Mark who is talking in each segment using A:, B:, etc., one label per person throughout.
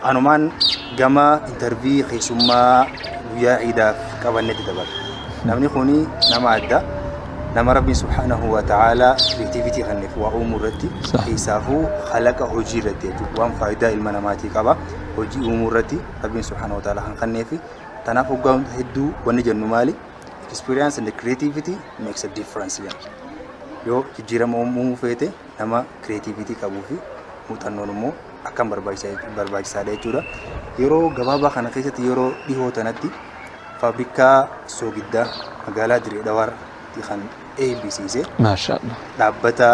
A: anumaan gama intervii keessummaa guyyaa ciidaaf qabannetti dabarra. Namni kuni nama adda nama Rabbi subhanahu wa ta'ala creativity kanneef waa uumuu irratti isaafuu khalaqa hojii irratti jechuudha. Waan faayidaa ilma namaatii qaba hojii uumuu irratti Rabbi subhanahu wa ta'ala kan kanneefi tanaaf hoggaa hedduu wanni jennu maali? Experience and the creativity makes a difference. Yo jijjiirama uumuu feete nama creativity qabuu fi muuxannoon immoo akkam barbaachisaadha jechuudha. Yeroo gabaabaa kana keessatti yeroo dhihoo tanatti faabrikaa soogiddaa magaalaa Diree Dhawaatti kan eebbisiise
B: maashaallah
A: dhaabbata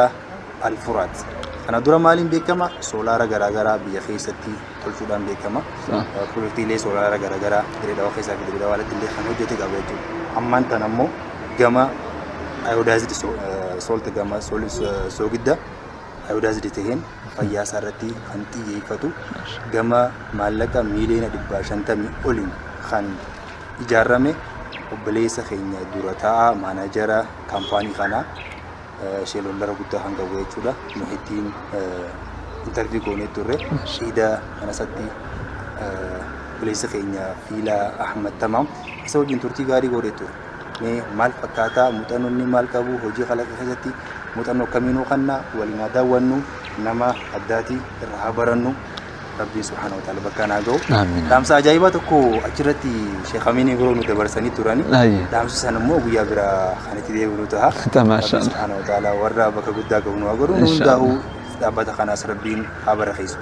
A: Alfuraat. Kana dura maaliin beekama? Soolaara garaagaraa biyya keessatti tolchuudhaan beekama. Pirojektiilee soolaara garaagaraa Diree Dhawaa keessaa fi Diree Dhawaatti illee kan hojjete qaba jechuudha. Ammaan tan ammoo gama iodized salt gama soogidda iodized taheen fayyaa isaarratti kan xiyyeeffatu gama maallaqa miiliyoona 550 oliin kan ijaarame obboleessa keenya dura taa'aa maanajara kaampaanii kanaa sheelollara guddaa kan qabu jechuudha. Muhittiin intervii goonee turre shiida kanasatti obboleessa keenya Fiilaa Ahmad Tamaam isa wajjin turtii gaarii goonee turre. Mee maal fakkaataa muuxannoonni maal qabu hojii kalaqa keessatti muuxannoo kamiinuu kannaa waliin daawwannu nama addaati irraa barannu Rabbi subhanahu wa ta'ala bakka naa ga'u. Dhaamsa ajaa'ibaa tokko achirratti Sheekh Amiin biroo nu dabarsanii turani. Dhaamsi sana immoo guyyaa biraa kan itti deebiinu ta'a. Rabbi subhanahu wa ta'ala warra bakka guddaa ga'u nu agarru nu hundaa'u dhaabbata kanaas Rabbiin haa barakeessu.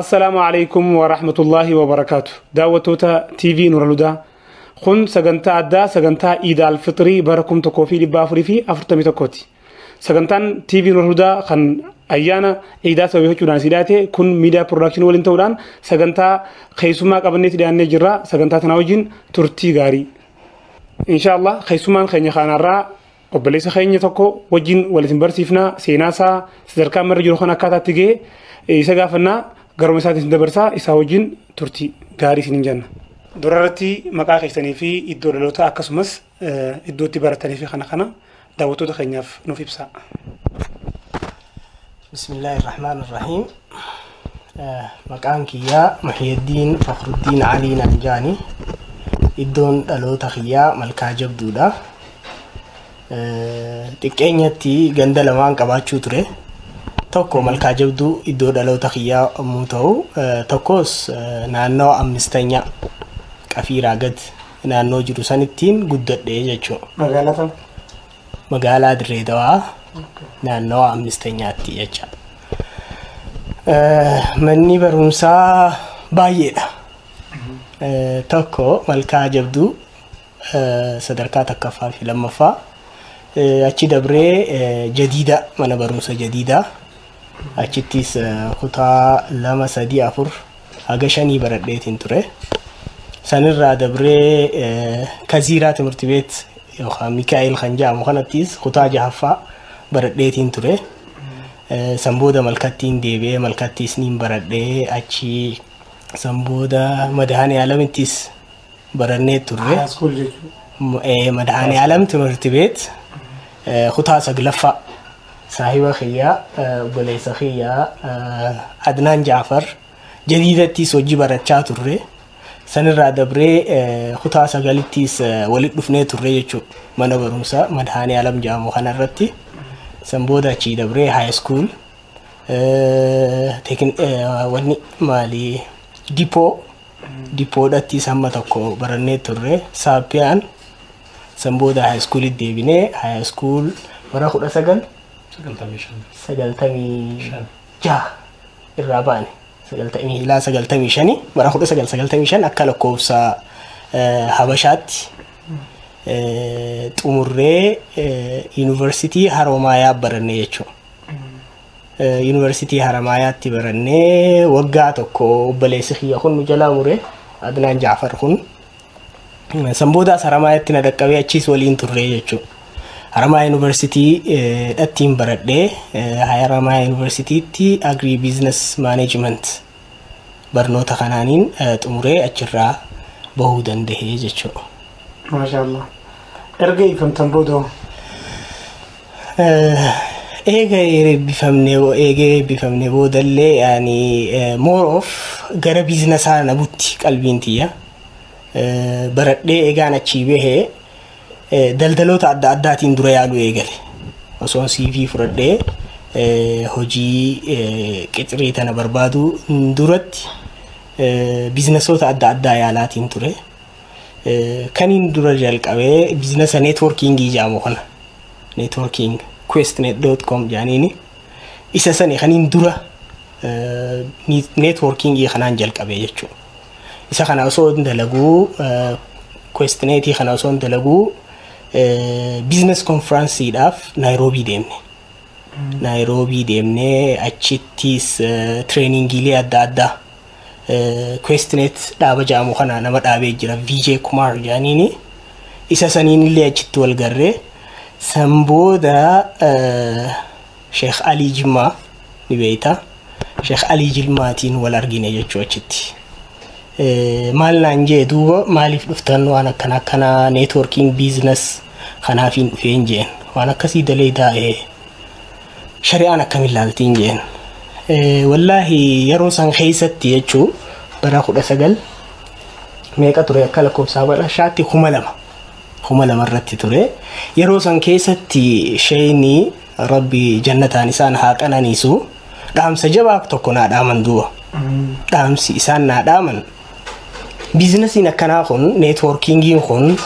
C: السلام عليكم ورحمة الله وبركاته. دعوتوتا تي في نور الهدى. خن سجنتا عدا سجنتا عيد الفطري بركم تكوفي لبافري في أفرتمي تكوتي. سجنتان تي في نور الهدى خن أيانا عيدا سويه كنا سيداته كن ميديا برودكشن ولين تودان سجنتا خيسوما قبلني تدي أني جرا سجنتا تناوجين ترتي غاري. إن شاء الله خيسوما خيني خان الرا قبلي سخيني تكو وجين ولين برسيفنا سيناسا سركام مرجو خنا كاتا تيجي إيسقافنا قرب مساعدة دبرسا إساوجين ترتي غاري سنجان درارتي مقاخي سنيفي الدور لوتا أكسمس الدور تبارتني في خنا دعوتو دخلنا في نوفي بسا.
D: بسم الله الرحمن الرحيم. مقامك يا محي الدين فخر الدين علي نجاني الدون لوتا خيا ملكا جبدودا تكينيتي غندلمان كباچو تري tokko malkaa jabduu iddoo dhaloota kiyyaa ammoo ta'u tokkos naannoo ammisteenya qafiiraa gad naannoo jiru sanittiin guddadhe jechuudha. Magaalaa Diree Dhawaa naannoo ammisteenyaatti jecha. Manni barumsaa baay'eedha. Tokko malkaa jabduu sadarkaa takkaffaa fi lammaffaa achi dabree jadiida mana barumsa jadiidaa achittis kutaa 2 3 4 haga 5 baradheetiin ture sanirraa dabree kaziiraa timirti beet yookaan Mikaa'el kan jedhamu kanattis kutaa 6ffaa baradheetiin ture sanbooda malkattiin deebi'ee malkattis niin baradhee achi sanbooda Madaanii Alamittis barannee turre Madaanii Alam timirti beet kutaa 9ffaa صاحب خيا بليس خيا عدنان جعفر جديدتي سوجي برچا توري سنرا دبري خطا سغالتيس ولد دفنه توري يچو من برمسا مدهاني علم جامو خنرتي سمبودا چي دبري هاي سكول تكن وني مالي ديبو دتي سمتكو برنه توري سابيان سمبودا هاي سكول ديبينه هاي سكول برا خدا سغال sagaltamii jaha irraa baane sagaltamii shani bara 1995 akka lakkoofsa habashaatti xumurree yuunivarsiitii Haroomayaa baranne jechuudha. Yuunivarsiitii Haramaayaatti barannee waggaa tokko obboleessi kiyya kun nu jalaa mure Adnaan Jaafar kun Samboodaas Haramaayaatti na dhaqqabee achiis waliin turre jechuudha. Haramaa Yuunivarsiitii dhattiin baradhee Haramaa Yuunivarsiitiitti Agri Business Management barnoota kanaaniin xumuree achirraa bahuu danda'ee jechuudha.
C: Maashaallah. Erga ifamtan booda
D: eebbifamne boodallee yaani more of gara biizinesaa na butti qalbiin tiyya. Baradhee eegaan achii bahee daldaloota adda addaatiin dura yaaluu eegale. Osoon CV fudhadhee hojii qixrii tana barbaadu duratti biizinesoota adda addaa yaalaatiin ture. Kaniin dura jalqabee biizinesa neetworkiingii jedhamu kana. Networking questnet.com jaaniini isa sani kaniin dura networkiingii kanaan jalqabee jechuudha. Isa kana osoo dalaguu questnetii kana osoo dalaguu business conferenceedhaaf Nairobi deemne. Nairobi deemne achittis trainingiilee adda addaa questnet dhaaba jedhamu kana nama dhaabee jira VJ Kumar jaaniini isa saniin illee achitti wal garree Sambooda Sheikh Ali Jimmaa ni beeyta. Sheikh Ali Jilmaatiin wal argine jechuu achitti. Maal naan jee duuba maaliif dhuftan waan akkana networking business kanaafiin dhufeen jeen waan akkasii daleedaa shari'aan akkamiin laaltiin jeen. Wallaahi yeroo san keessatti jechuu bara 19 meeqa ture akka lakkoofsaa bara shaatti 2000 irratti ture. Yeroo san keessatti shayni rabbi jannataan isaan haa qananiisu dhaamsa jabaa tokko naa dhaaman duuba. Dhaamsi isaan naa dhaaman biizinesiin akkanaa kun neetworkiingiin kun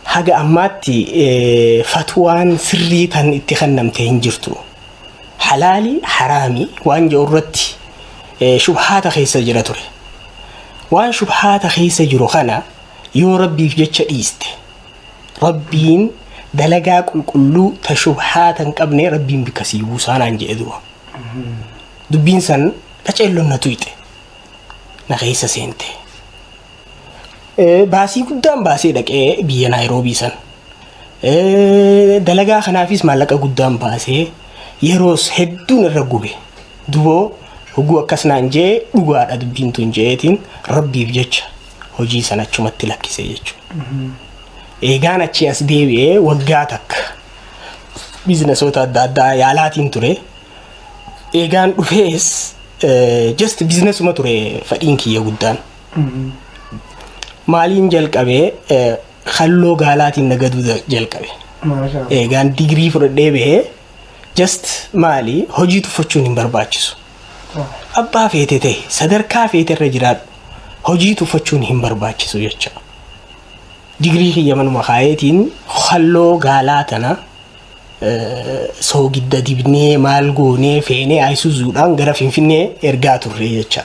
D: haga ammaatti fatwaan sirrii tan itti kennamtee hin jirtu. Halaali haraami waan jedhu irratti shubhaata keessa jira ture. Waan shubhaata keessa jiru kana yoo rabbiif jecha dhiiste Rabbiin dalagaa qulqulluu ta shubhaata hin qabne Rabbiin bikasii buusaanaan jedhe du'a. Dubbiin san qaceelloon na tuyxe na keessa seente. Baasii guddaan baasee dhaqee biyya Naayiroobii san. Dalagaa kanaafis maallaqa guddaan baasee yeroos hedduun irra gube. Duboo hoguu akkas naan jee dhugaadha dubbiin tun jeetiin Rabbiif jecha hojii san achumatti lakkisee jechuudha. Eegaan achi as deebi'ee waggaa takka biizinesoota adda addaa yaalaatiin ture. Eegaan dhufees just biizinesuma ture fadhiin kiyya guddaan. Maaliin jalqabee halloo gaalaatiin nagaduu jalqabe. Eegaan digirii fudhadhee bahee just maali hojii tuffachuun hin barbaachisu. Abbaa feete ta'e sadarkaa feeterra jiraadhu hojii tuffachuun hin barbaachisu jecha. Digirii kiyya manuma kaayetiin halloo gaalaa tana soogidda dibnee maal goonee feenee Ayisuuzuudhaan gara Finfinnee ergaa turre jecha.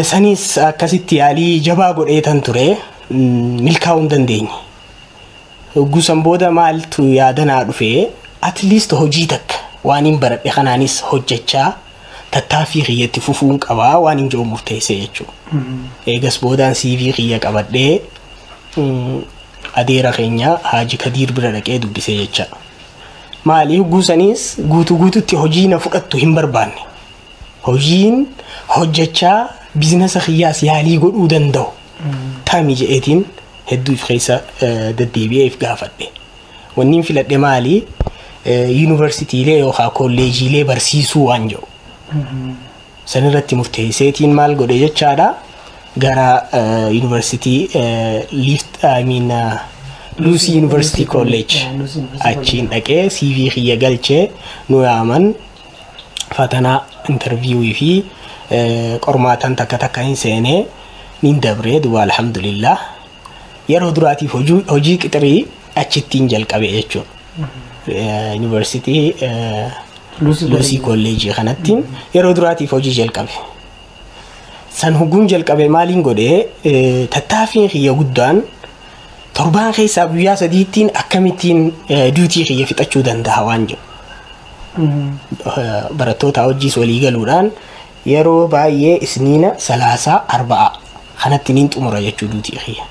D: Sanis akkasitti yaalii jabaa godheetan ture milkaa'uu hin dandeenye. Guusan booda maaltu yaadanaa dhufee at least hojii takka waan hin baradhe kanaanis hojjechaa tattaaffii kiyyatti fufuun qabaa waan hin jiru murteessee jechuudha. Eegas boodaan CV kiyya qabadhee adeera keenya Haaji Kadiir bira dhaqee dubbisee jecha. Maaliif guusanis guutuutti hojii na fudhattu hin barbaanne. Hojiin hojjechaa biizinesa kiyyaas yaalii godhuu danda'u. Taami je'eetiin hedduu if keessa deddeebi'ee if gaafadhe. Wanni filadhe maali? Yuunivarsiitiilee yookaan kolleejiilee barsiisuu waan jiru. Sanirratti murteesseetiin maal godhe jechaadha. Gara Yuunivarsiitii Lucy University College achiin dhaqee CV kiyya galchee nu yaaman fatanaa interviewii fi qormaatan takka hin seenee nin dabree duba alhamdulillah yeroo duraatiif hojii qixrii achittiin jalqabe jechuudha. Yuunivarsiitii Lucy College kanattiin yeroo duraatiif hojii jalqabe. San huguun jalqabe maaliin godhee tattaaffiin kiyya guddaan torbaan keessaa guyyaa sadiittiin akkamittiin duutii kiyya fixachuu danda'a waan jiru. barattoota wajjis walii galuudhaan yeroo baay'ee isniina 34 kanatti niin xumura jechuu duuti xiyya.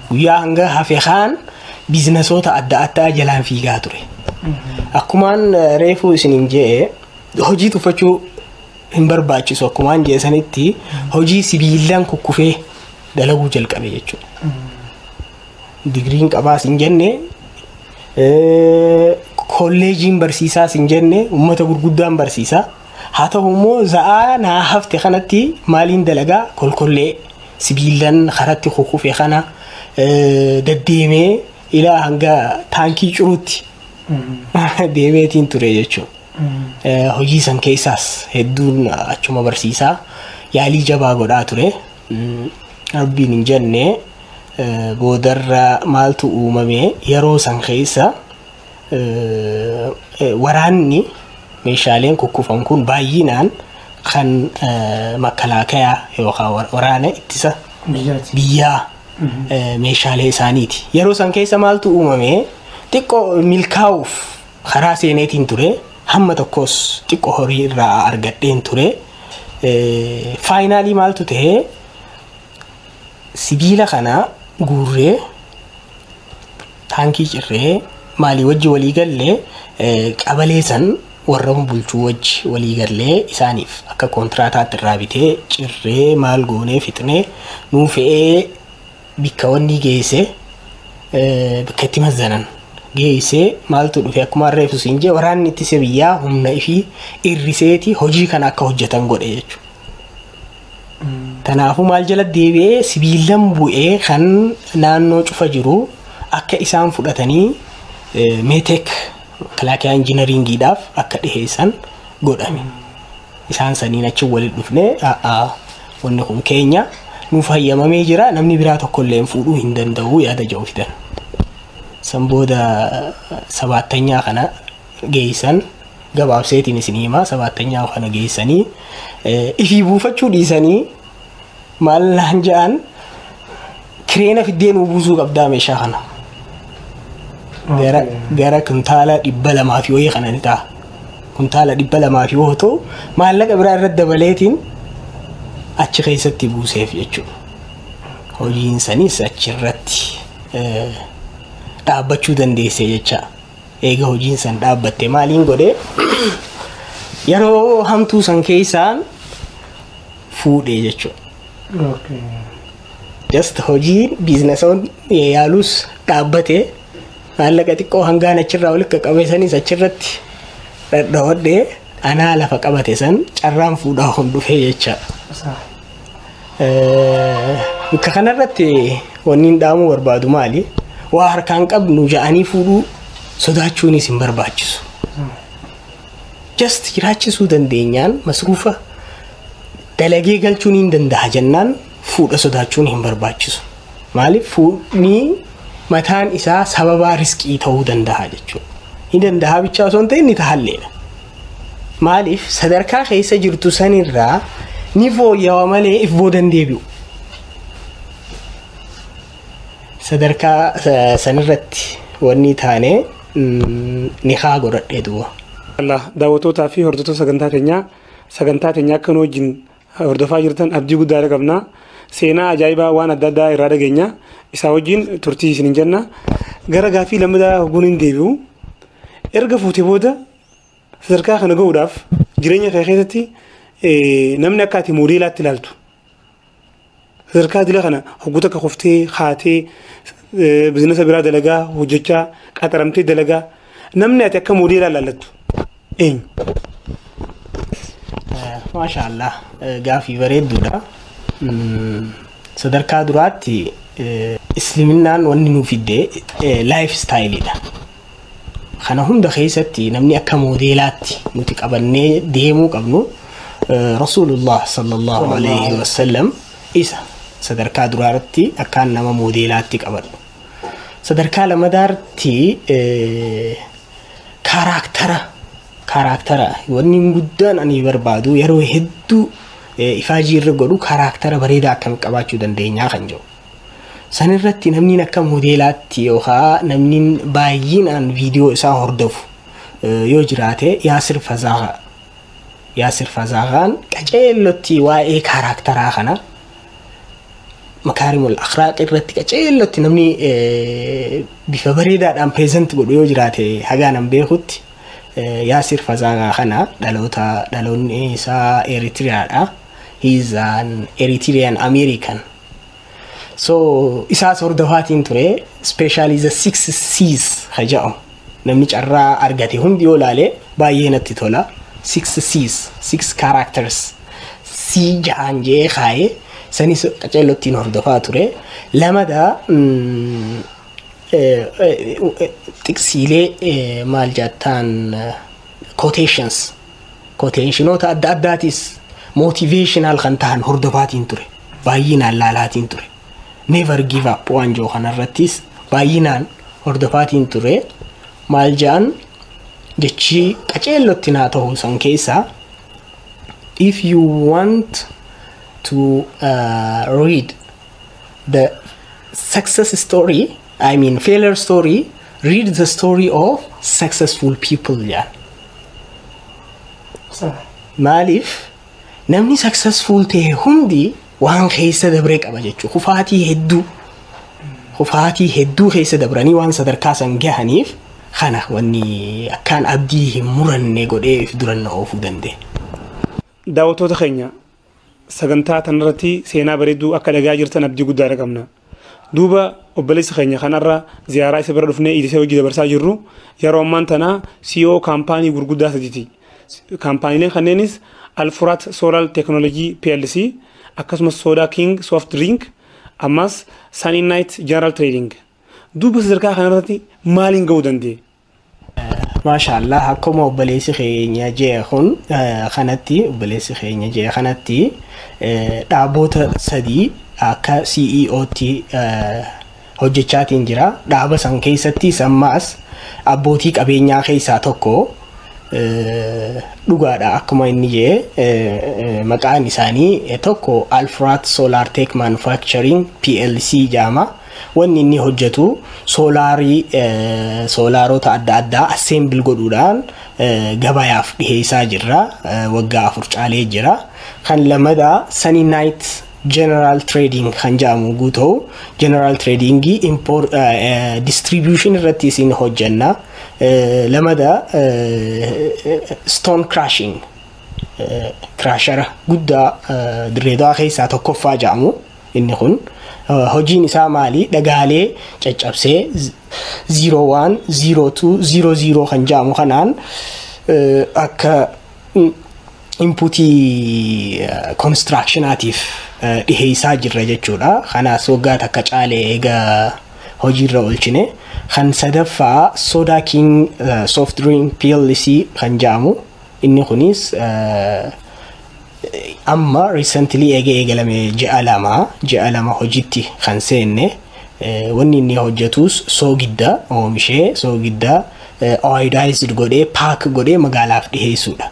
D: Guyyaa hanga hafe kaan biizinasoota adda addaa jalaan fiigaa ture. Akkumaan reefuu isiniin jee hojii tuffachuu hin barbaachisu akkumaan jeesanitti hojii sibiilaan kukkufee dalaguu jalqabe jechuudha. Digriin qabaas hin jenne kolleejiin barsiisaas hin jenne uummata gurguddaan barsiisaa. Haa ta'u immoo za'aa naa hafte kanatti maaliin dalagaa kolkollee sibiilaan karatti kukkufee kana deddeemee ilaa hanga taankii curuutti deemeetiin ture jechuudha. Hojii san keessaas hedduun achuma barsiisaa yaalii jabaa godhaa ture. Rabbiin hin jenne boodarra maaltu uumame yeroo san keessa waraanni meeshaaleen kukkufan kun baay'inaan kan makkalaakayaa yookaan waraana ittisa biyyaa meeshaalee isaaniiti. Yeroo san keessa maaltu uumame xiqqoo milkaa'uuf karaa seeneetiin ture. Hamma tokkos xiqqoo horii irraa argadheen ture. Faayinaalii maaltu ta'ee sibiila kana guurree taankii cirree maalii wajji walii gallee qabalee san warra bulchuu wajji walii gallee isaaniif akka kontiraataatti irraa bitee cirree maal goonee fixnee nuu fe'ee bikka wanni geesse bakka itti mazzanan geessee maaltu dhufe akkuma reefu siin jee waraanni ittisa biyyaa humna ifii irriseeti hojii kana akka hojjetan godhe jechuudha. Kanaafuu maal jala deebi'ee sibiilaan bu'ee kan naannoo cufa jiru akka isaan fudhatanii meetek kalaakiyaa injiinaringiidhaaf akka dhiheessan godhame. Isaan saniin achi walitti dhufne wanni kun keenya nuuf hayyamamee jira namni biraa tokkollee fuudhuu hin danda'u yaada jedhu fidan. San booda 7ttanyaa kana geessan gabaabseetiin isin himaa 7ttanyaa kana geessanii ifii buufachuu dhiisanii maal naan ja'an kireena fiddee nuu buusuu qabdaa meeshaa kana. Gara kuntaala 200 fi wayii kana ni ta'a. Kuntaala 200 fi yoo ta'u maallaqa biraa irratti dabaleetiin achi keessatti buuseef jechuudha. Hojiin sanis achirratti dhaabbachuu dandeesse jecha. Eega hojiin san dhaabbatte maaliin godhe yeroo hamtuu san keessaan fuudhee jechuudha. Just hojii biizinasoon yaalus dhaabbate maallaqa xiqqoo hangaan achirraa walitti qabeessanis achirratti dhadhawadhee anaa lafa qabate san carraan fuudhaa hundufee jecha. Bakka kanarratti wanni dhaamuu barbaadu maali? Waa harkaan qabnu ja'anii fuudhuu sodaachuunis hin barbaachisu. Just jiraachisuu dandeenyaan masruufa dalagee galchuun hin danda'a jennaan fuudha sodaachuun hin barbaachisu. Maaliif fuudhni mataan isaa sababa riskii ta'uu danda'a jechuudha. Hin danda'a bichaa osoo hin ta'in ni tahalleedha. Maaliif sadarkaa keessa jirtu sanirraa ni fooyya'aa malee if boodan deebi'u. Sadarkaa sanirratti wanni taane ni haa godhadhee du'a.
C: Allah daawwatootaa fi hordoftoota sagantaa keenyaa akka nu wajjin hordofaa jirtan abdii guddaa qabna. Seenaa ajaa'ibaa waan adda addaa irraa dhageenya. Isaa wajjin turtii isin jenna. Gara gaafii lammadaa hoguun hin deebi'u. Erga fuutee booda sadarkaa kana ga'uudhaaf jireenya kee keessatti namni akka ati moodeelaatti ilaaltu. Sadarkaa dila kana hogguuta akka qoftee haatee biizinasa biraa dalagaa hojjechaa qaxaramtee dalagaa namni ati akka moodeelaa ilaallattu eenyu?
D: Maashaallah gaafii bareedduudha. Sadarkaa duraatti islaaminaan wanni nuuf fidde laayif istaayiliidha. Kana hunda keessatti namni akka moodeelaatti nuti qabannee deemuu qabnu Rasuulullah sallallahu alayhi wa sallam isa sadarkaa duraatti akkaan nama moodeelaatti qabadhu. Sadarkaa lamadaatti karaktara wanni guddaan ani barbaadu yeroo hedduu ifaajii irra godhu karaktara bareedaa akkam qabaachuu dandeenyaa kan jiru. Sanirratti namni akka moodeelaatti yookaan namni baay'inaan viidiyoo isaa hordofu yoo jiraate Yaasir Fazaagaan qaceellotti waa'ee kaaraakteraa kana makaarimul akhlaaq irratti qaceellotti namni bifa bareedaadhaan present godhu yoo jiraate hagaan an beekutti Yaasir Fazaagaa kana dhaloonni isaa Eritreaadha. He is an Eritrean American. So isaas hordofaatiin ture, especially the 6 C's haja'u. Namni carraa argate hundi yoo laale baay'ee natti tola. 6 C's, 6 characters. C ja'an jee kaaye sanis qaceellottiin hordofaa ture. Lamada tiksiilee maal jettaan quotationsnoota adda addaatis motivational kan ta'an hordofaatiin ture. Baay'inaan laalaatiin ture. Never give up waan joo kanarrattis baay'inaan hordofaatiin ture. Maal ja'an jechi qaceellotti naa ta'uu san keessa if you want to read the success story, I mean failure story, read the story of successful people. Maalif namni successful ta'e hundi waan keessa dabre qaba jechuudha. Kufaatii hedduu keessa dabranii waan sadarkaa san gahaniif kana wanni akkaan abdii hin muranne godhee if duranna oofuu danda'e.
C: Daawwattoota keenya sagantaa tanarratti seenaa bareedduu akka dhagaa jirtan abdii guddaa qabna. Duuba obboleessi keenya kanarra ziyaaraa isa bira dhufnee idisee hojii dabarsaa jirru yeroo ammaan tana CEO kaampaanii gurguddaa sadiiti. Kaampaaniileen kanneenis Alfurat Solar Technology PLC, akkasumas Soda King Soft Drink, ammas Sunny Night General Trading. Duuba sadarkaa kanarratti maaliin ga'uu danda'e?
D: Maashaallah akkuma obboleessi keenya jee kun kanatti dhaabbota sadii akka CEOtti hojjechaatiin jira. Dhaaba san keessatti ammaas abbootii qabeenyaa keessaa tokko dhugaadha akkuma inni jee maqaan isaanii tokko Alfurat Solar Tech Manufacturing PLC jaama. Wanni inni hojjetu soolaarota adda addaa assemble godhuudhaan gabayaaf dhiheessaa jirra. Waggaa 4 caalee jira. Kan lamada Sunny Night General Trading kan jedhamu guutuu General Trading import distribution irratti isin hojjenna. Lamada Stone Crushing crusher guddaa Dirreedawaa keessaa tokkoffaa jedhamu inni kun. Hojiin isaa maali? Dhagaalee caccabsee 01, 02, 00 kan jedhamu kanaan akka inputii constructionaatiif dhiheessaa jirra jechuudha. Kanaas waggaa takka caalee egaa hojiirra oolchine. Kan sadaffaa Soda King Soft Drink PLC kan jedhamu inni kunis amma recently eegalame ji'a lama hojiitti kan seenne. Wanni inni hojjetus soogidda oomishee soogidda iodized godhee paak godhee magaalaaf dhiheessuudha.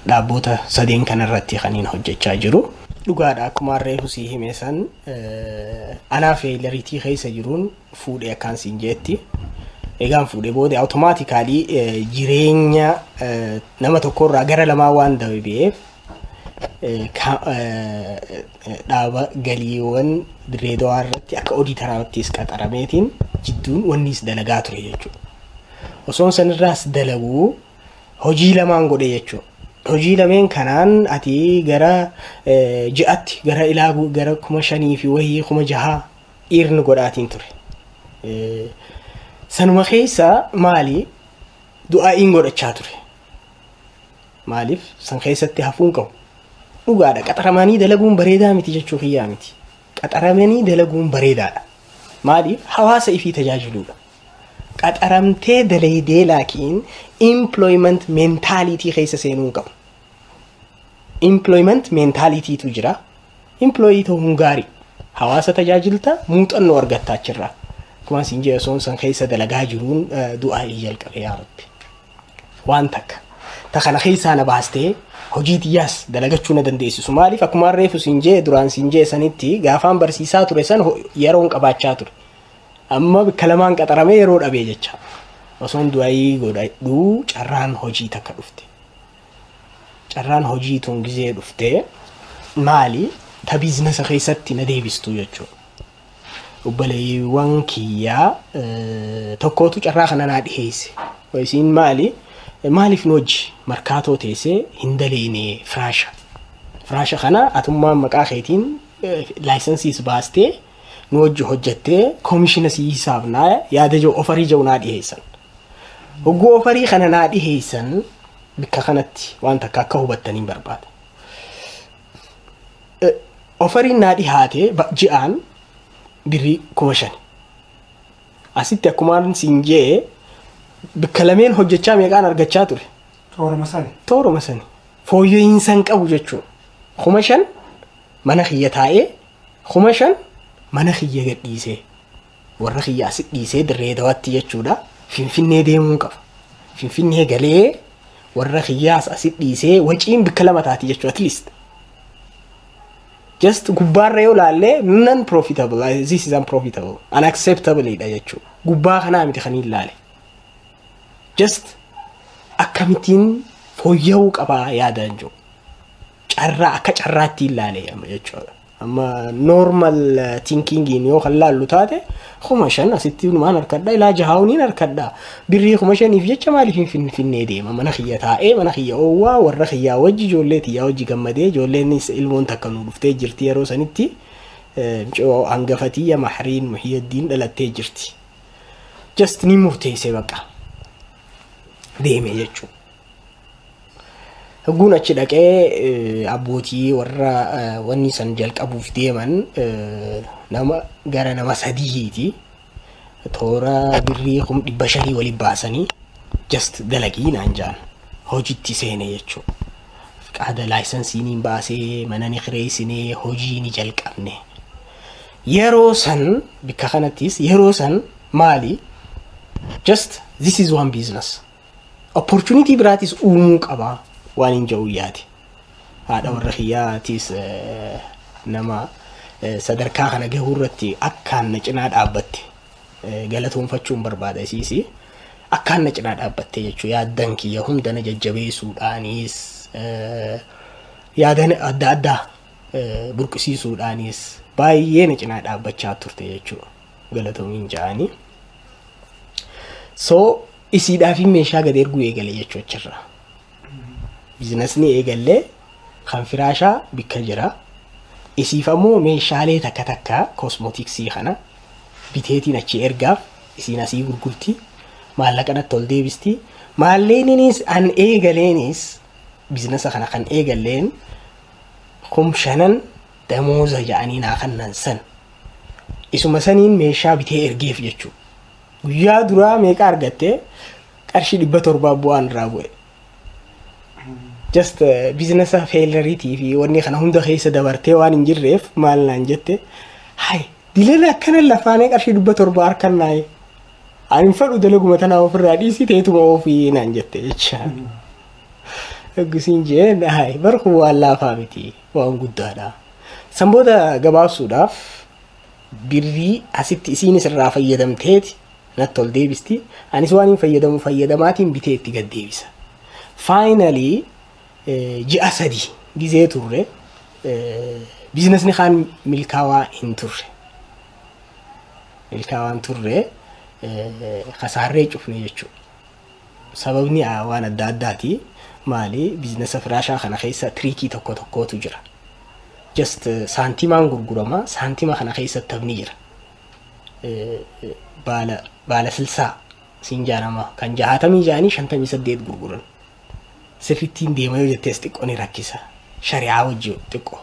D: Dhaabbota sadeen kanarratti kan inni hojjechaa jiru. Dhugaadha akkuma reefu si hime san anaa feelariitii keessa jiruun fuudhee akkaan siin jeetti. Egaan fuudhee booda automatically jireenya nama tokkorraa gara lamaa waan dabeef dhaaba galiiwwan Dirreedawaa irratti akka ooditaraattis qaxarameetiin jidduun wannis dalagaa ture jechuudha. Osoon sanirraas dalaguu hojii lamaan godhe jechuudha. Hojii lameen kanaan ati gara ji'atti gara ilaagu gara 5,000 fi wayii 6,000 dhiirni godhaatiin ture. Sanuma keessa maali du'aa'iin godhachaa ture. Maaliif san keessatti hafuun qabu. Dhugaadha qaxaramanii dalaguun bareedaa miti jechuu kiyyaa miti. Qaxaramanii dalaguun bareedaadha. Maaliif hawaasa ifii tajaajiluudha. Qaxaramtee dalaydee laakiin employment mentality keessa seenuu qabu. Employment mentality tu jira. Employee ta'uun gaarii. Hawaasa tajaajilta muuxannoo argattaa achirraa. Kuma siin jee osoon san keessa dalagaa jiruun du'aa'ii jalqabe yaa Rabbi. Waan takka. Ta kana keessaa na baastee hojii xiyyaas dalagachuu na dandeessisu. Maaliif akkuma reefu siin jee duraan siin jee sanitti gaafaan barsiisaa ture san yeroon qabaachaa ture. Amma bakka lamaan qaxaramee yeroo dhabee jecha. osoon du'aayii godhadhu carraan hojii takka dhufte. Carraan hojii tun gizee dhufte maali ta biizinasa keessatti na deebistu jechuudha. Obbaleewwan kiyyaa tokkootu carraa kana naa dhiheesse. Isiin maaliif nu hojii markaatoo teessee hin daleene firaasha kana atummaan maqaa keetiin laayisensiis baastee nu hojii hojjettee koomishina sii hisaabnaa yaada jiru ofarii jiru naa dhiheessan. Hogguu ofarii kana naa dhiheessan bikka kanatti waan takka akka hubattaniin barbaada. Ofariin naa dhihaate ji'aan birrii 5,000. Asitti akkumaan siin jee bikka lameen hojjechaa meeqaan argachaa ture? Tooruma sani. Fooyyooyinsan qabu jechuudha. 5,000 mana kiyya taa'ee 5,000 mana kiyya gadhiisee warra kiyya asit dhiisee dirree dawaatti jechuudha. Finfinnee deemuu qaba. Finfinnee galee warra kiyyaas asit dhiisee waciin bikka lama taati jechuudha at least. Just gubbaarra yoo laalle non profitable, this is unprofitable, unacceptable dha jechuudha. Gubbaa kanaa miti kan hin laale. Just akkamittiin fooyya'uu qabaa yaadaan jiru. Carraa akka carraatti hin laale jechuudha. Amma normal thinkingiin yoo kan laallu taate 5,000 asitti numaan harkadha ilaa jahaawuniin harkadha. Birrii 5,000 jecha maaliif Finfinnee deema mana kiyya taa'ee mana kiyya oowwaa warra kiyyaa wajji ijoollee tiyyaa wajji gammadee ijoolleenis ilmoon takka nu dhuftee jirti yeroo sanitti hangafatiyya Mahriin Muhiyaddiin dhalattee jirti. Just ni murteessee baqa deeme jechuudha. Hogguun achi dhaqee abbootii warra wanni san jalqabuuf deeman gara nama 3ti. Toora birrii 500 waliin baasanii just dalagii naan jaan hojiitti seene jechuudha. Qaada laayisensiin baasee mana ni kireessinee hojii ni jalqabne. Yeroo san bikka kanattis yeroo san maali? Just this is one business. Opportunity biraatis uumuu qabaa. Waan hin jiru yaati. Haadha warra kiyyaatis nama sadarkaa kana gahuu irratti akkaan na cinaa dhaabbatte. Galatoonfachuun barbaada isiisi. Akkaan na cinaa dhaabbatte jechuudha. Yaaddan kiyya hunda na jajjabeessuudhaanis yaadan adda addaa burqisiisuudhaanis baay'ee na cinaa dhaabbachaa turte jechuudha. Galatoomiin ja'anii. So isiidhaaf meeshaa gad erguu eegale jechuudha achirraa. Biizinasni eegalee kan firaashaa bikka jira. Isiif ammoo meeshaalee takka takka kosmootiksii kana biteetiin achi ergaaf isiin asii gurgurti. Maallaqanatti ol deebisti. Maalleeninis an eegaleenis biizinasa kana kan eegaleen 5,000 damooza ja'anii naa kannan san. Isuma saniin meeshaa bitee ergeef jechuudha. Guyyaa duraa meeqa argatte? Qarshii 700 bu'aan irraa bu'e. Just biizinasa failuriitii fi wanni kana hunda keessa dabartee waan hin jirreef maal naan jette hay dilela akkana lafaanee qarshii 700 harkannaaye ani fadhu dalaguma tanaa ofirraa dhiisii teetuma ofii naan jette jecha gusiin jee hay barku waan laafaa miti waan guddaadha. Sanbooda gabaabsuudhaaf birrii asitti isiinis irraa fayyadamteeti natti ol deebisti anis waan hin fayyadamaatiin bitee itti gad deebisa. Finally ji'a 3 gizee turre biizinasni kaan milkaawaa hin turre. Milkaawaan turre khasaarree cufne jechuudha. Sababni waan adda addaati. Maali biizinasa firaashaa kana keessa triikii tokkotu jira. Just saantimaan gurgurama saantima kana keessa tabni jira. Baala silsaa siin jaanama kan 60 jaanii 58 gurguran. Sirrittiin deema yoo jettees xiqqoo ni rakkisa. Shari'aa wajji xiqqoo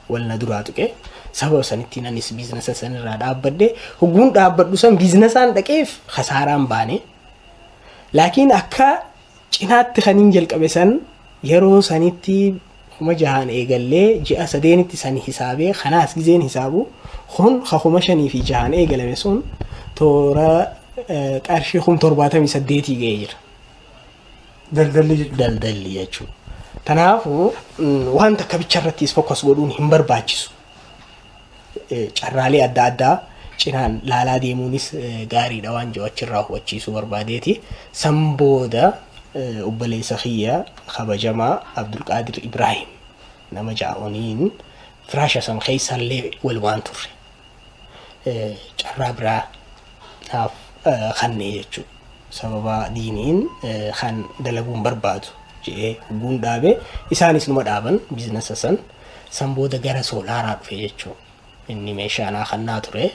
D: walna duraa tuqee sababa sanittiin anis biizinasa sanirraa dhaabbadde hogguun dhaabbadhu san biizinasaan dhaqeef khasaaraan baane. Laakiin akka cinaatti kan hin jalqabe san yeroo sanitti 6,000 eegallee ji'a 3tti san hisaabee kanaas gizeen hisaabu kun 5,000 fi 6,000 eegalame sun toora qarshii 78 ga'ee jira. Daldalli jechuudha. Kanaafuu wanta kabicharrattis fokus godhuun hin barbaachisu. Carraalee adda addaa cinaan laalaa deemuunis gaariidha waan jiru achirraa hubachiisuu barbaadeeti. San booda obboleessa kiyya kabajamaa Abdulqaadir Ibraahim nama jaa'oniin firaasha san keessallee wal waan turre. Carraa biraa naaf kannee jechuudha. Sababa diiniin kan dalaguun barbaadu jedhee hubbuun dhaabe isaanis numa dhaaban biizinasa san booda gara soolaaraa dhufe jechuudha. Inni meeshaa naa kannaa ture.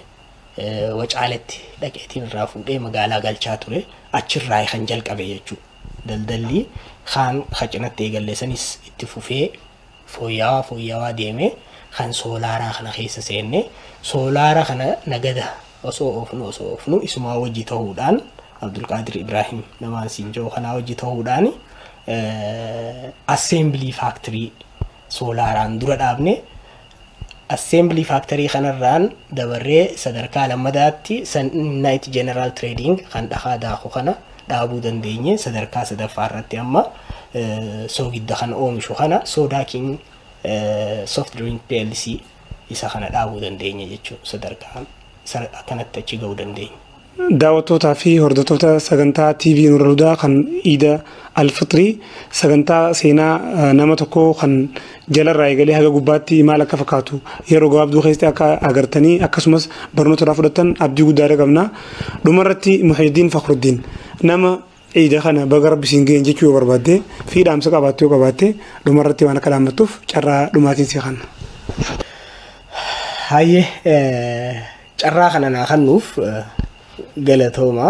D: Wacaaletti dhaqeetiin irraa fuudhee magaalaa galchaa ture. Achirraa kan jalqabe jechuudha. Daldalli kan hacinatti eegalleessanis itti fufee fooyyawaa deemee kan soolaaraa kana keessa seenne soolaara kana nagada osoo oofnu isumaa wajji ta'uudhaan Abdulqaadir Ibraahim namaan siinjoo kanaa wajji ta'uudhaan assembly factory soolaaraan dura dhaabne assembly factory kanarraan dabarree sadarkaa lammadaatti Night General Trading kan dhahaa daakuu kana dhaabuu dandeenye sadarkaa sadaffaa irratti amma soogidda kan oomishu kana Soda King soft drink PLC isa kana dhaabuu dandeenye jechuudha sadarkaa kanatti achi ga'uu dandeenye.
C: daawwattootaa fi hordoftoota sagantaa TV Nurul Hudaa kan Iida Al-Fitrii sagantaa seenaa nama tokko kan jalarraa eegalee haga gubbaatti maal akka fakkaatu yeroo gabaabduu keessatti akka agartanii akkasumas barnoota irraa fudhattan abdii guddaa qabna. Dhumarratti Muhyiddin Fakhruddin nama Iida kana baga Rabbi siin ga'een jechuu yoo barbaadde fi dhaamsa qabaattu yoo qabaatte dhumarratti waan akka dhaammattuuf carraa dhumaatiin si kanna.
D: Hayyee carraa kana naa kennuuf galatooma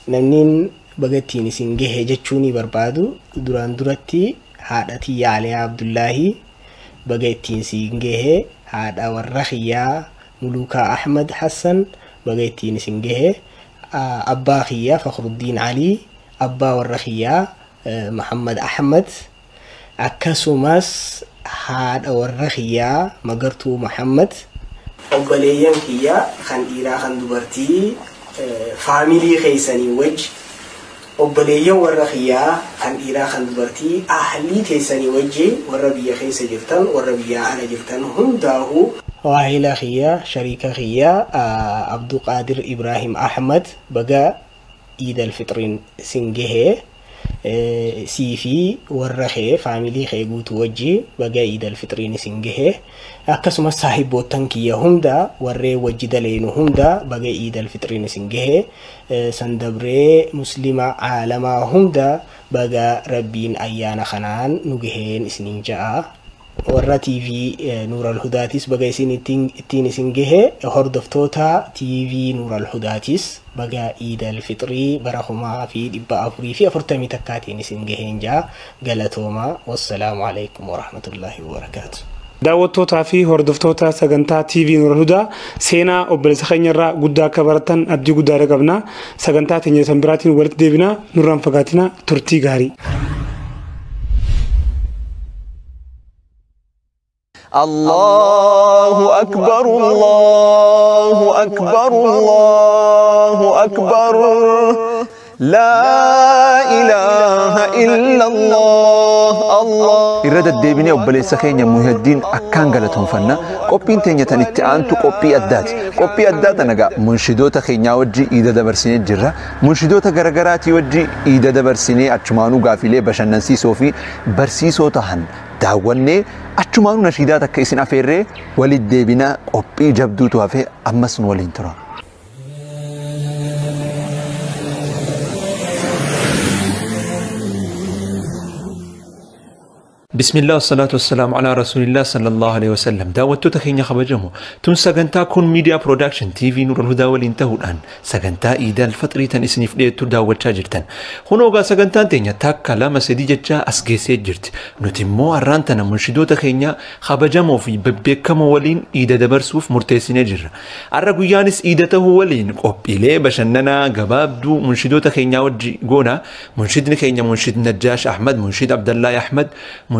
D: namniin bagattiin isin gahe jechuun barbaadu duraan duratti haadhati Yaaliyaa Abdullaahi bagattiin isin gahe haadha warra khiyyaa Mulukaa Ahmad Hassan bagattiin isin gahe abbaa khiyyaa Fakhruddin Ali abbaa warra khiyyaa Muhammad Ahmad akkasumas haadha warra khiyyaa Magartuu Muhammad obboleeyyan kiyya kan dhiiraa kan dubartii faamilii keessanii wajji obboleeyyan warra kiyyaa kan dhiiraa kan dubartii ahlii keessanii wajji warra biyya keessa jirtan warra biyya ala jirtan hundaahu waahila kiyya shariika kiyya Abdulqaadir Ibraahim Ahmad baga Iid al-Fitriin sin gahee siifi warra kee faamilii kee guutuu wajji baga Iid al-Fitriin sin gahee akkasumas saahiboottan kiyya hunda warree wajji daleenu hunda baga Iid al-Fitriin sin gahee sandabree muslima aalamaa hunda baga Rabbiin ayyaana kanaan nu gaheen isiniin ja'a. Warra TV Nurul Hudaatis baga ittiin isin gahee hordoftoota TV Nurul Hudaatis baga Iid al-Fitrii bara 1440 takkaatiin isin gaheen ja'a galatooma. Wassalaamu alaikum warahmatullaahi wabarakaatuh.
C: daawwattootaa fi hordoftoota sagantaa TV Nurul Hudaa seenaa obboleessa keenyarraa guddaa akka baratan abdii guddaa qabna. Sagantaa teenya san biraatiin walitti deebina nurraan fagaatina turtii gaarii.
B: الله أكبر الله أكبر الله أكبر لا إله إلا الله الله إرادة ديبني أبلي سخين يا مهدين أكان قالتهم فنا قبين تانية تنتعان تو قبي أدات قبي أدات أنا منشدوتا خينيا وجي إيدا دبرسيني جرا منشدوتا غرغراتي وجي إيدا دبرسيني أتشمانو غافلي بشان ننسي صوفي برسي صوتهن داواني أتشمانو نشيدات كيسين أفيري ولد ديبنا قبي جبدوتو أفي أمسن والانترا بسم الله والصلاة والسلام على رسول الله صلى الله عليه وسلم داوتو تخيني خبجمو تون سغنتا كون ميديا برودكشن تي في نور الهدى والانتهوا الآن سغنتا إيدا الفطري تن اسنف ديتو داوتشا جرتن هنوغا سغنتا تينيا تاكا لما سيدي جتشا أسجيسي جرت نتمو أرانتنا منشدو تخيني خبجمو في ببكمو ولين إيدا دبرسوف مرتسين جر الرقو يانس إيدا تهو ولين قبيلي بشننا قبابدو منشدو تخيني وجي قونا منشد نخيني منشد نجاش أحمد منشد عبد الله أحمد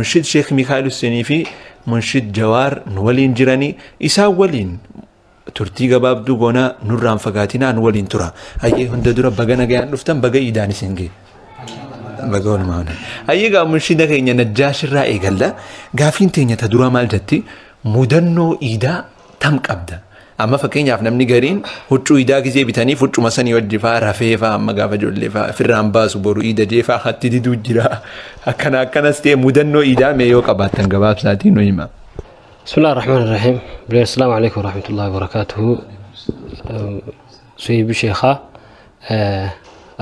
B: منشد شيخ ميخائيل السنيفي منشد جوار نولين جراني إسا ولين ترتي قباب دو قونا نوران فقاتنا نولين ترى أيه هند دورا بغانا قيان رفتن بغا إيداني سنجي بغاون معنا أيه قا منشد خينيا نجاش الرائي قال لا قافين تينيا تدورا مال جتي مدنو إيدا tam qabda. Amma fakkeenyaaf namni gariin huccuu iidaa gisee bitanii huccuma sanii wajji fa'aa rafee fa'aa amma gaafa ijoollee fa'aa firraan baasu boru iida jee fa'aa hatti diduu jira. Akkanas ta'e mudannoo iidaa mee yoo qabaattan gabaabsaatiin nu hima.
E: Bismillah ar-Rahman ar-Rahim. Assalamu alaikum wa rahmatullahi wa barakatuhu. Suhib Sheekha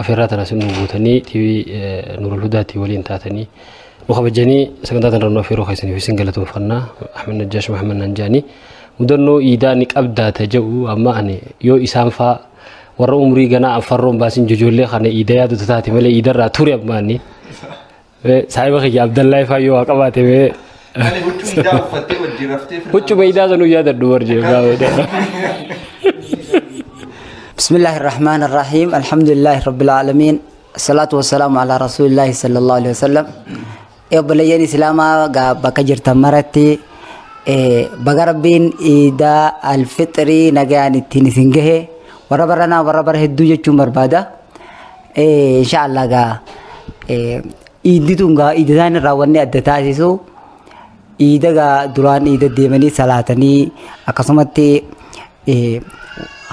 E: afirraata rasul nubuutanii TV Nurul Hudaati waliin taatanii mukhabajanii sagantaa tanarnoo afiroo keessanii fi singalatuufannaa Ahmed Najjaash Muhammad Nanjaani. Mudannoo iidaa ni qabdaa ta'u amma ani yoo isaan faa warra umrii ganaa afarroon baasin ijoollee kana iidaa yaadu taate malee iidarraa ture ammaani saahiba kiyya Abdallahi faa yoo qabaate mee huccuma iidaa sanuu yaadadhu warjee
F: Bismillah ar-Rahman ar-Rahim. Alhamdulillah Rabbil Alamin. Assalatu wassalamu ala Rasulillah sallallahu alaihi wasallam. Obboleeyyan Islaamaa bakka jirtan maratti baga Rabbiin iidaa al-fixrii nagaan ittiin isin gahe warra baranaa warra bara hedduu jechuun barbaada. Inshaallah gaa iiddituun gaa iidaan irraa wanni adda taasisu iida gaa duraan iida deemanii salaatanii akkasumatti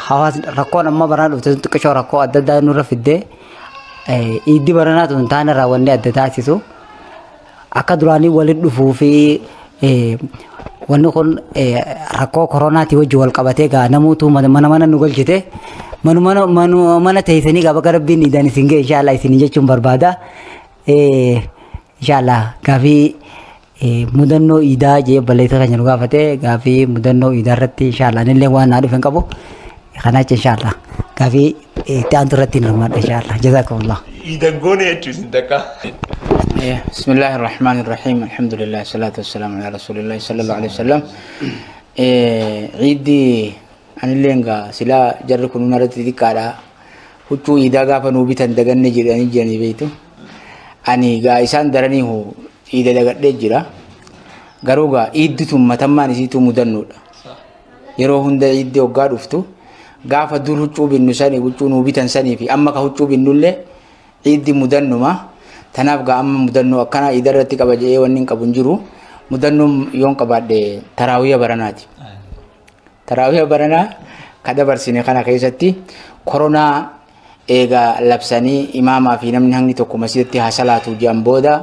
F: hawaasni rakkoon amma baranaa dhufte xiqqishoo rakkoo adda addaa nurra fidde iiddi baranaa tun taana irraa wanni adda taasisu akka duraanii walitti dhufuu fi wanni kun rakkoo koronaatii wajji wal qabatee gaa namuutu mana nu galchite mana teessanii gaa bakka Rabbiin iidaan isin ga'e inshaallah isin jechuun barbaada. Inshaallah gaafii mudannoo iidaa jee balleessa kan nu gaafate gaafii mudannoo iidaa irratti inshaallah nillee waan naa dhufen qabu kanaach inshaallah gaafii itti aantu irratti hirmaadha inshaallah jazakumullah.
B: Iidan goone jechuun sin takka.
G: بسم الله الرحمن الرحيم الحمد لله الصلاة والسلام على رسول الله صلى الله عليه وسلم عيدي أنا لينغا سلا جركون نرتي دكارا هتو إذا غافا نوبيتان دغن نجري أني جاني بيتو أني غايسان دراني هو إذا دغن نجرا غروغا عيد ثم تماني سيتو مدنو يرو هند عيد وغاد افتو غافا دور هتو بنساني هتو نوبيتان ساني في أما كهتو بنولي عيد مدنو ما Tanaaf gaa amma mudannoo akkana idarratti qabajee wanni qabun jiru mudannoo yoon qabaadhe taraawiya baranaati. Taraawiya baranaa kada barsine kana keessatti koronaa eega labsanii imaamaa fi namni hangi tokko masjidatti haa salaatu jedhan booda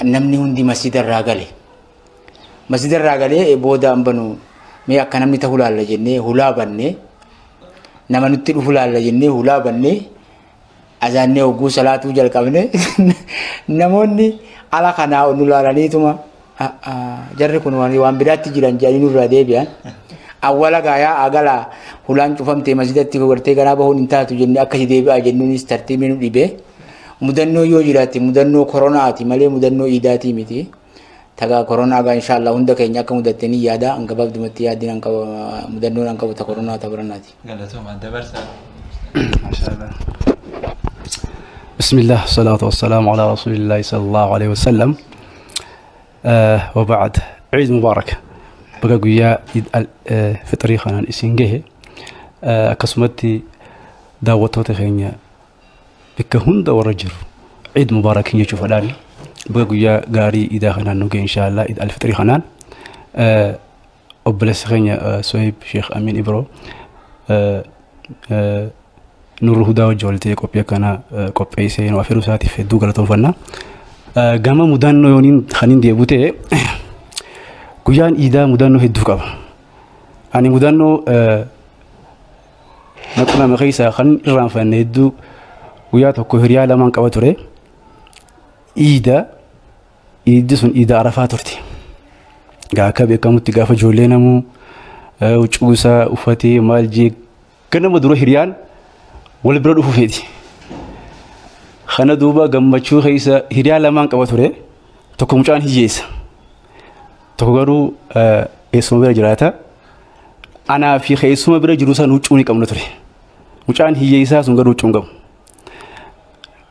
G: namni hundi masjidarraa gale. Masjidarraa galee booda ambanu mee akka namni ta'uu laalla jennee hulaa bannee nama nutti dhufu laalla jennee hulaa bannee azaanne oguu salaatu jalqabne namoonni ala kana nulaalaniituma jarri kun waan biraatti jiran jedhanii nurraa deebi'an awwala gaayaa agala hulaan cufamtee masjidatti gogartee ganaa bahuun hin taatu jennee akkasi deebi'aa jennuunis tartiibni nu dhibee mudannoo yoo jiraatti mudannoo koronaati malee mudannoo iidaatii miti tagaa koronaa gaa inshaallah hunda keenya akka mudattanii yaada hanga baabdumatti yaadin hanga mudannoon hanga buta koronaa tabaranaati.
B: Galatooma dabarsaa.
G: Maashaallah.
H: بسم الله الصلاة والسلام على رسول الله صلى الله عليه وسلم وبعد عيد مبارك بقى قويا في طريقنا الإسنجه كسمتي دعوته تخينيا بك هند ورجل عيد مبارك يشوف الآن بقى قويا قاري إذا خنا نوجي إن شاء الله عيد ألف طريقنا أبلس خينيا سويب شيخ أمين إبرو نور الهدى وجولتي كوبيا كنا كوبيا سين وافيرو ساتي في دوغلا تنفنا جاما مدانو يونين خنين دي بوتي كويان إيدا مدانو هدوكا أنا مدانو نقول ما خيسا خن إيران فندو ويا تكوهريا لما كواتوري إيدا سون إيدا عرفاتورتي جا كابي كمو تجافا جولينا مو وشوسا وفاتي مالجي كنا مدرو هريان والبرد وفيدي خنا دوبا جمبشوا خيسا هريا لما كواتوري تكو مجان هيجيس تكو غرو اسمه بير جراتا أنا في خيسوم بير جروسا نوچوني كم نتوري مجان هيجيسا سونغرو چونغم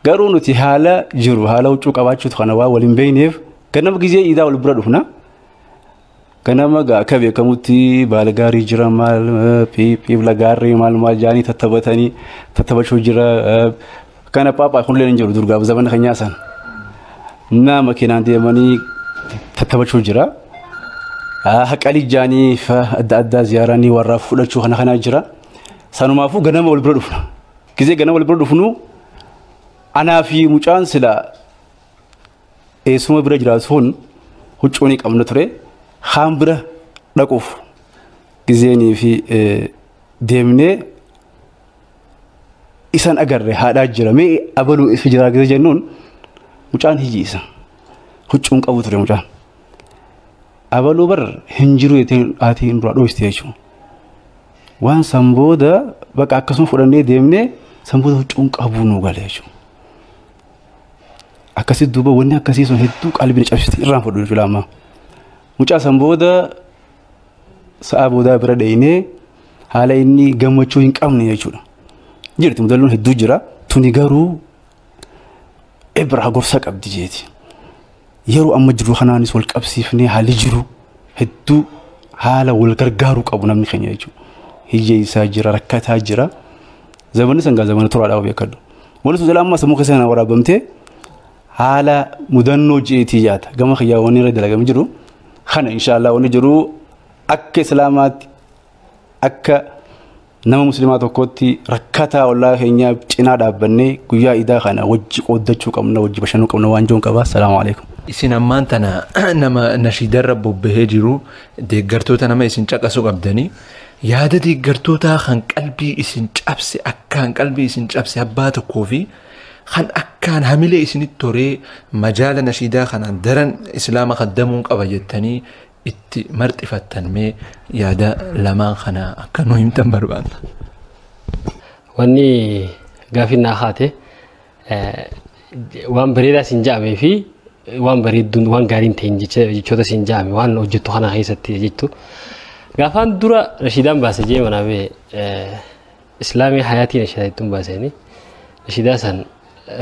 H: غرو نتي حالا جرو حالا وچو كواتشو تخنوا ولين بينيف كنا بجيزي إذا والبرد هنا كنا ما جا كبي كموتي بالغاري جرا مال بي بالغاري مال جاني تتبشو جرا كنا بابا يقول لنا نجرو درجة بزمن خنياسان نا ما كنا عندي ماني تتبشو جرا haqali jaanii fa adda addaa ziyaaranii warra fudhachuu kana jira sanumaafuu ganama wal bira dhufna gizee ganama wal bira dhufnu anaa fi mucaan sila eessuma bira jiraatuun huccuunii qabna ture haan bira dhaquuf gizeenii fi deemnee isan agarre haadhaa jira mee abaluu ifi jira gizee jennuun mucaan hiyyiisa huccuun qabu ture mucaan abaluu bar hinjiru aatiin dura dhoofte jechuudha waan sambooda bakka akkasuma fudhannee deemnee sambooda huccuun qabu nu gale jechuudha akkasii duuba wanni akkasii sun hedduu qalbii cabsite irraan fudhu jechuudha amma mucaa sambooda sa'a boodaa bira dheeyinee haala inni gammachuu hin qabne jechuudha jirti mudalluun hedduu jira tuni garuu ibra gorsa qabdi jeeti yeroo amma jiru kanaanis wal qabsiifnee haalli jiru hedduu haala wal gargaaruu qabu namni keenya jechuudha hiyyeessaa jira rakkataa jira zamanni sangaa zamana turaadhaa beekadhu wani sun jala amma sammuu keessa kana waraabamtee haala mudannoo jeetii yaata gama xiyyaawwan irra dalagame jiru kana inshallah wani jiru akka islaamaatti akka nama muslimaa tokkotti rakkataa wallahi keenya cinaa dhaabbannee guyyaa idaa kana wajji qooddachuu qabna wajji bashannuu qabna waan joon qaba assalaamu alaykum
B: isin ammaan tana nama nashiidarra bobbahee jiru deeggartoota nama isin caqasu qabdanii yaada deeggartoota kan qalbii isin cabse akkaan qalbii isin cabse abbaa tokkoo fi kan akkaan hamilee isinitti toree majaala nashiidaa kanaan daran islaama qaddamuun qaba jettanii itti marxifattan mee yaada lamaan kana akka nu himtan barbaanna.
E: Wanni gaafii naa haate waan bareedaa siin jaamee fi waan bareedduun waan gaariin ta'in jechoota siin jaame waan hojjettu kana keessatti jettu. Gaafaan dura nashiidaan baase jee manaabee islaamii hayaatii nashiidaa ittiin baasanii nashiidaa san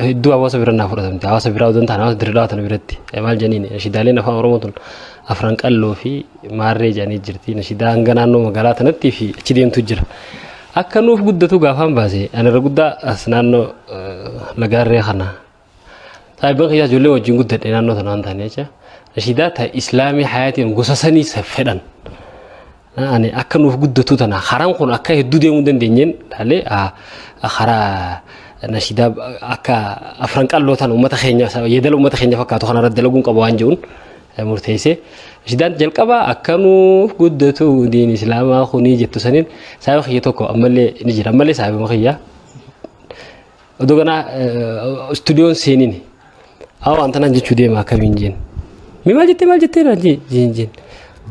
E: hedduu hawaasa bira naa fudhatamte hawaasa biraa odoo ta'an hawaasa dirree dhaawatan biratti maal janiin nashiidaaleen afaan oromootiin afran qalloo fi maarree jedhanii jirti nashiidaa hanga naannoo magaalaa tanatti fi achi deemtu jira akka nuuf guddatu gaafaan baase ani irra guddaa as naannoo lagaarree kana saayiban kiyyaa ijoollee wajjin guddadhe naannoo sana waan ta'anii jecha nashiidaa ta islaamii hayaatiin gosa sanii fedhan ani akka nuuf guddatu tana haraan kun akka hedduu deemuu dandeenyeen dhaalee haraa nashiidaa akka afran qalloo tan uummata keenya yeedala uummata keenya fakkaatu kana irratti dalaguun qaba waan jechuun murteessee nashiidaan jalqabaa akka nuuf guddatu diin islaamaa kunii jettu saniin saayiba kiyya tokko ammallee ni jira ammallee saayiba kiyya odoo ganaa istuudiyoon seeniin haa waan tanaan jechuu deema akkamiin jeen maal jettee naan jeen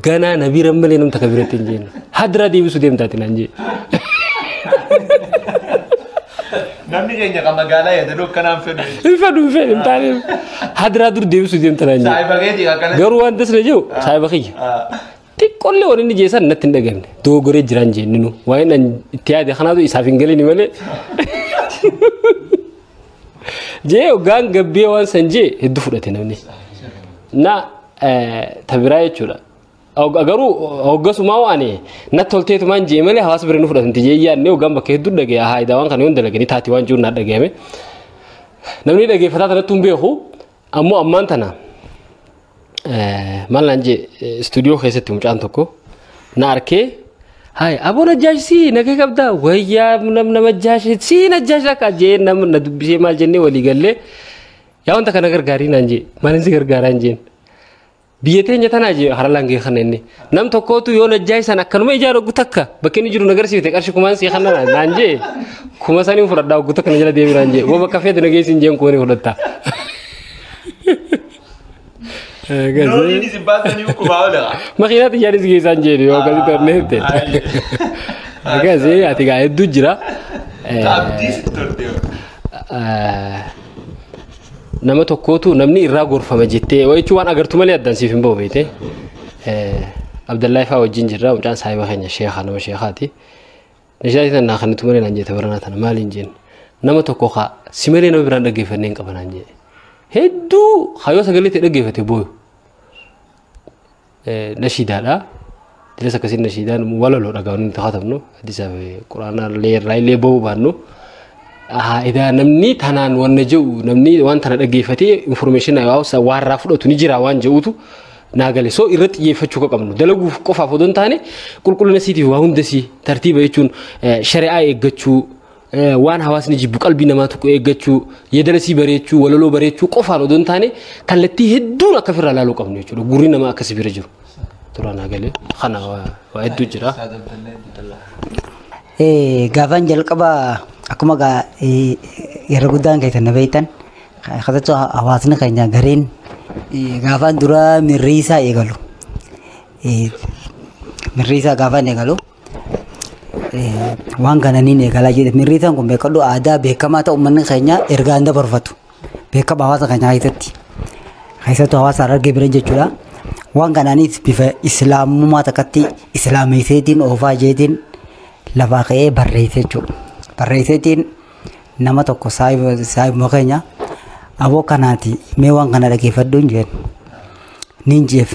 E: ganaa nabii rammalee namta kabiratti hin jeen hadira deebisuu deemtaati naan jee
B: namni keenya kan magaalaa yaadaloo akkanaan fedhu.
E: Hin taane hadiraa dur deebisuu deemta naan jee.
B: Saayiba keetii akkana.
E: Garuu waan tasna jiru saayiba kiyya. Xiqqollee waan inni jeesan natti hin dhagamne doogoree jiraan jee ninu waan inni itti yaade kanaatu isaaf hin galini malee. Jee hoggaan gabbee waan san jee hedduu fudhate namni. Na tabiraa jechuudha. Garuu hoggasuma waan natti tolteetu maan jee malee hawaasa bira nu fudhatanti jee yaadne hoggaan bakka hedduu dhagee haayidaa waan kana yoon dalaganii taati waan jiru naa dhagahame. Namni dhageeffataa tanatti hin beeku ammoo ammaan tana maal naan jee istuudiyoo keessatti mucaan tokko na arkee hayi aboo najjaashi si nagee qabdaa wayyaa nama najjaashi si najjaashi akka jee nama na dubbisee maal jennee walii gallee yaa wanta kana gargaarii naan jee maalin si gargaaraan jeen. Biyya teenya tanaa jee haralaan gee kana inni nam tokkootu yoo najjaashi san akkanuma ijaan oggu takka bakki inni jiru nagarsiifte qarshi kumaan si kana naan jee kuma sanii fudhadhaa oggu takka na jala deemi naan jee woo bakka feetu nageessin jeen kuuni fudhattaa.
B: Nooni si baasanii ukubaa oolaa.
E: Makiinaa xiyyaanis geessaan jeeni yoo akkasii torneette. Akkasii ati gaa hedduu jira.
B: Abdiis tortee.
E: Nama tokkootu namni irraa gorfama jettee wayichuu waan agartu malee addansiif hin bahu beekte. Abdallahi fa'aa wajjin jirra mucaan saayiba keenya sheekhaa nama sheekhaati. Nishaatii tanaa kanitu malee naan jeeta baranaa tana maaliin jeen nama tokko haa si malee nama biraan dhaggeeffannee hin qaban naan jee. Hedduu hayoo sagalee ta'e dhaggeeffate booyu. Nashiidaadha. Dilas akkasiin nashiidaan walaloo dhagaa'uun inni taa'atamnu hadisaaf quraanaa illee ba'uu baannu. Idaa namni tanaan wanna jedhu namni waan tana dhaggeeffatee information waan irraa fudhatu ni jira waan jedhutu naagale so irratti xiyyeeffachuu qabnu dalaguuf qofaaf odoo hin taane qulqullina siitiif waa hundasii tartiiba jechuun shari'aa eeggachuu waan hawaasni jibbu qalbii namaa tokko eeggachuu yedalasii bareechuu walaloo bareechuu qofaan odoo hin taane kallattii hedduun akka ofirraa ilaaluu qabnu jechuudha gurri namaa akkasii bira jiru tura naagale kana waa hedduu jira.
F: Gaafan jalqaba akkuma yeroo guddaan keessan na beektan keessattuu hawaasni keenya gareen gaafan dura mirriisaa eegalu. Mirriisaa gaafan eegalu. Waan kananiin eegalaa jedhe mirriisaan kun beekadhu aadaa beekamaa ta'u uummanni keenya ergaan dabarfatu. Beekama hawaasa keenyaa keessattuu hawaasa Harargee bira jechuudha. Waan kananiis bifa islaamummaa takkatti islaameeseetiin oofaa jeetiin lafaa ka'ee barreessee jechuudha. Barreesseetiin nama tokko saayibuma keenya aboo kanaati mee waan kana dhageeffadhu hin jeen nin jeef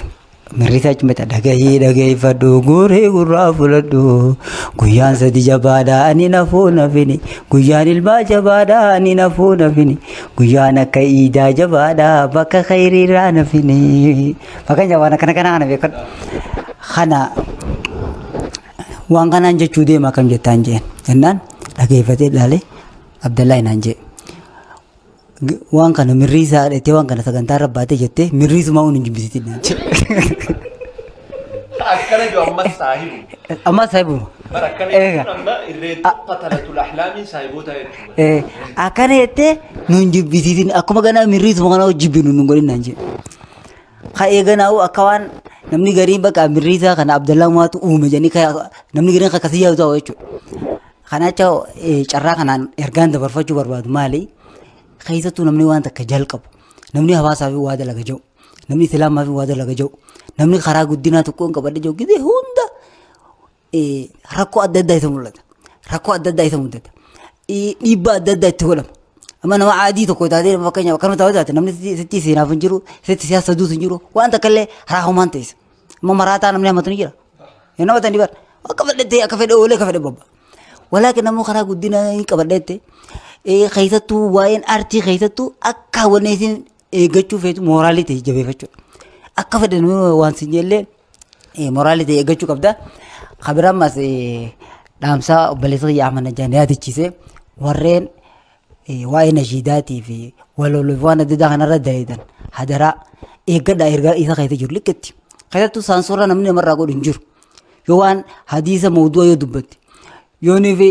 F: mirriisaa cimeta dhageeffadhu guuree gurraa fuladhu guyyaan sadi jabaadhaa ani nafuu nafini guyyaan ilmaa jabaadhaa ani nafuu nafini guyyaan akka iidaa jabaadhaa bakka khayriirraa nafini fakkeenya waan akkana kana beekadhu kana waan kanaan jechuu deema kam jettaan jeen jennaan dhageeffatee ilaalee Abdallaa inaan jee waan kana mirriisaa dheettee waan kana sagantaa rabbaatee jettee mirriisumaa hin jibbisiitin naan jee.
B: Akkana jiru ammas saahibu.
F: Ammas saahibu.
B: Akkana jechuun amma irreetti qatalatul ahlaamiin saahiboota jechuudha.
F: Akkana jettee nu hin jibbisiitin akkuma ganaa mirriisuma kana jibbinu nu godhin naan jee. Haa eeganaa'u akka waan namni gariin bakka mirriisaa kana Abdallaa maatu uume jedhanii namni gariin akkasii yaadu ta'u jechuudha. Kanacha carraa kanaan ergaan dabarfachuu barbaadu maali? Keessattuu namni waan takka jalqabu namni hawaasaa fi waa dalaga jiru namni islaamaa fi waa dalaga jiru namni karaa guddinaa tokkoon qabadde jiru gidee hunda rakkoo adda addaa isa mul'ata rakkoo adda addaa isa mudata dhiibbaa adda addaa itti godhama amma nama aadii tokko taatee fakkeenyaaf akkanuma taate namni sitti seenaaf hin jiru sitti siyaasa duus hin jiru waan takka illee raahumaan ta'es amma maraataa namni hamatu ni jira yoo nama tani bar akka fedhettee akka fedhe oolee akka fedhe babba walaakin namni karaa guddinaa qabaddeette keessattuu waa'een aartii keessattuu akka hawwanneetiin eeggachuu feetu mooraalii jabeeffachuudha. Akka fedhan waan sin jellee mooraalii eeggachuu qabda. Kabiraammas dhaamsaa obboleessa kiyya Ahmad Najjaan yaadachiisee warreen waa'ee nashiidaatii fi waloloof waan adda addaa kanarra daleedan hadaraa eeggadhaa ergaa isa keessa jiru liqqetti. Keessattuu saansuraa namni namarraa godhu hin jiru. Yoo waan hadiisa mawdu'a yoo dubbatte yoonii fi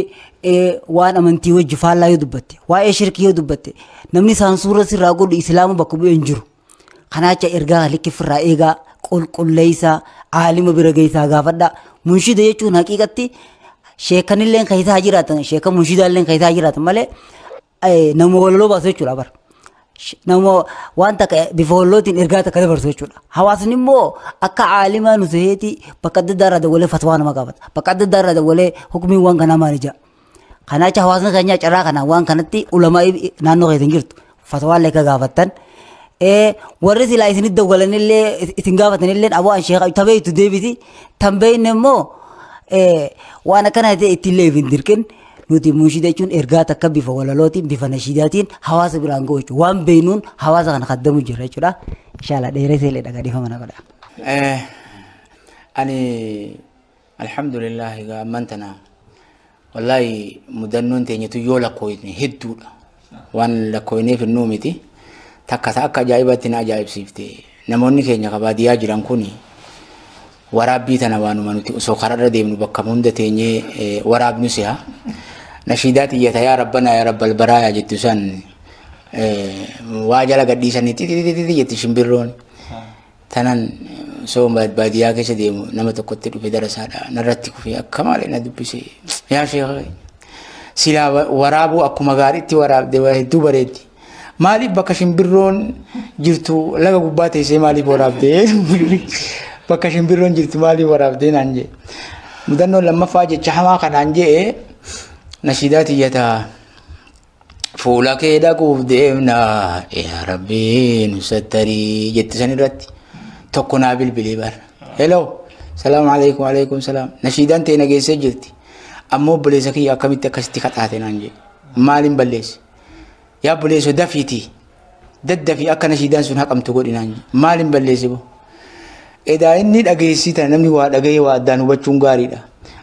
F: waan amantii wajji faallaa yoo dubbatte waa'ee shirkii yoo dubbatte namni saansuura sirraa godhu islaama bakka bu'ee hin jiru. Kanaacha ergaa likkifirraa eegaa qulqulleessaa aalima bira geessaa gaafadhaa munshida jechuun haqiiqatti sheekanillee keessaa jiraatan sheekan munshidaallee keessaa jiraatan malee nama walaloo baasu jechuudha bara. Nama waan takka bifa wallootiin ergaa takka dabarsu jechuudha. Hawaasni immoo akka aalimaa nu ta'eeti bakka adda addaa irraa dawalee fatwaa nama gaafata. Bakka adda addaa irraa dawalee hukumiin waan kanaa maali jaa. Kanaacha hawaasni keenya carraa kana waan kanatti ulamaa naannoo keessa hin jirtu. Fatwaa illee ka gaafattan. Warri silaa isinitti dawwalanillee isin gaafatanillee aboo an sheeqa tabee itti deebisi. Tambeen immoo waan akkana ta'e ittillee hin dirqin. Nuti munshida jechuun ergaa takka bifa walalootiin bifa nashiidaatiin hawaasa biraan ga'u jechuudha. Waan beeynuun hawaasa kana kaddamu jira jechuudha. Inshallah dheeresee illee dhagaadhifama na godha.
G: Ani alhamdulillah gaamantana wallahi mudannoon teenyatu yoo lakkooyne hedduudha. Waan lakkooyneef innuu miti takka akka ajaa'ibatti na ajaa'ibsiifte namoonni keenya baadiyyaa jiran kuni waraabbii tana waanuma nuti osoo kararra deemnu bakka hunda teenyee waraabnu si'a. نشيدات يا ربنا يا رب البرايا جتسان واجل قديسان تي يتشمبرون تنان سو باديا كيس ديمو نما تكتر في درس هذا نرتك فيها كمال ندبسي يا شيخ سلا ورابو اكو مغاري تي وراب دي واحد دوبريتي مالي بكشمبرون جرتو لغا غباتي سي مالي وراب دي بكشمبرون جرتو مالي وراب دي نانجي مدنو لما فاجي جهما كان انجي نشيدات يتا فولا كيدا كوف ديمنا يا ربي نستري جت سنرت تكونا بالبليبر هلو السلام عليكم وعليكم السلام نشيدان تينا جيس جلتي أمو بليسكي أكمل تكستي خطاتين عنجي مالين بليس يا بليسو دفيتي دد في أكا نشيدان سنها قم تقول إنانجي مالين بليس بو Edaa inni dhageessita namni waa dhagahee waa addaan hubachuun gaariidha.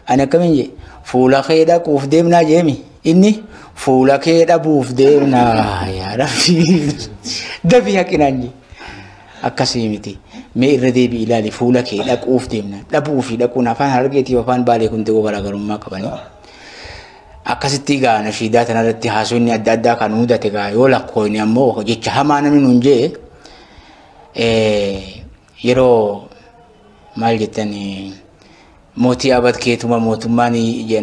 G: Ani akkamiin jee fuula kee dhaquuf deemnaa jeemi inni fuula kee dhabuuf deemnaa yaa rabbi dafii haqinaan jee akkasii miti. Mee irra deebii ilaali fuula kee dhaquuf deemna dhabuu fi dhaquun afaan Harargeetiif afaan Baalee kun ta'uu garaagarummaa qabanii. Akkasitti gaa nashiidaa tanarratti haasofni adda addaa kan mudate gaa yoo lakkoofne ammoo jecha hamaa namni nuun jee yeroo maal jettanii mootii abad keetuma mootummaan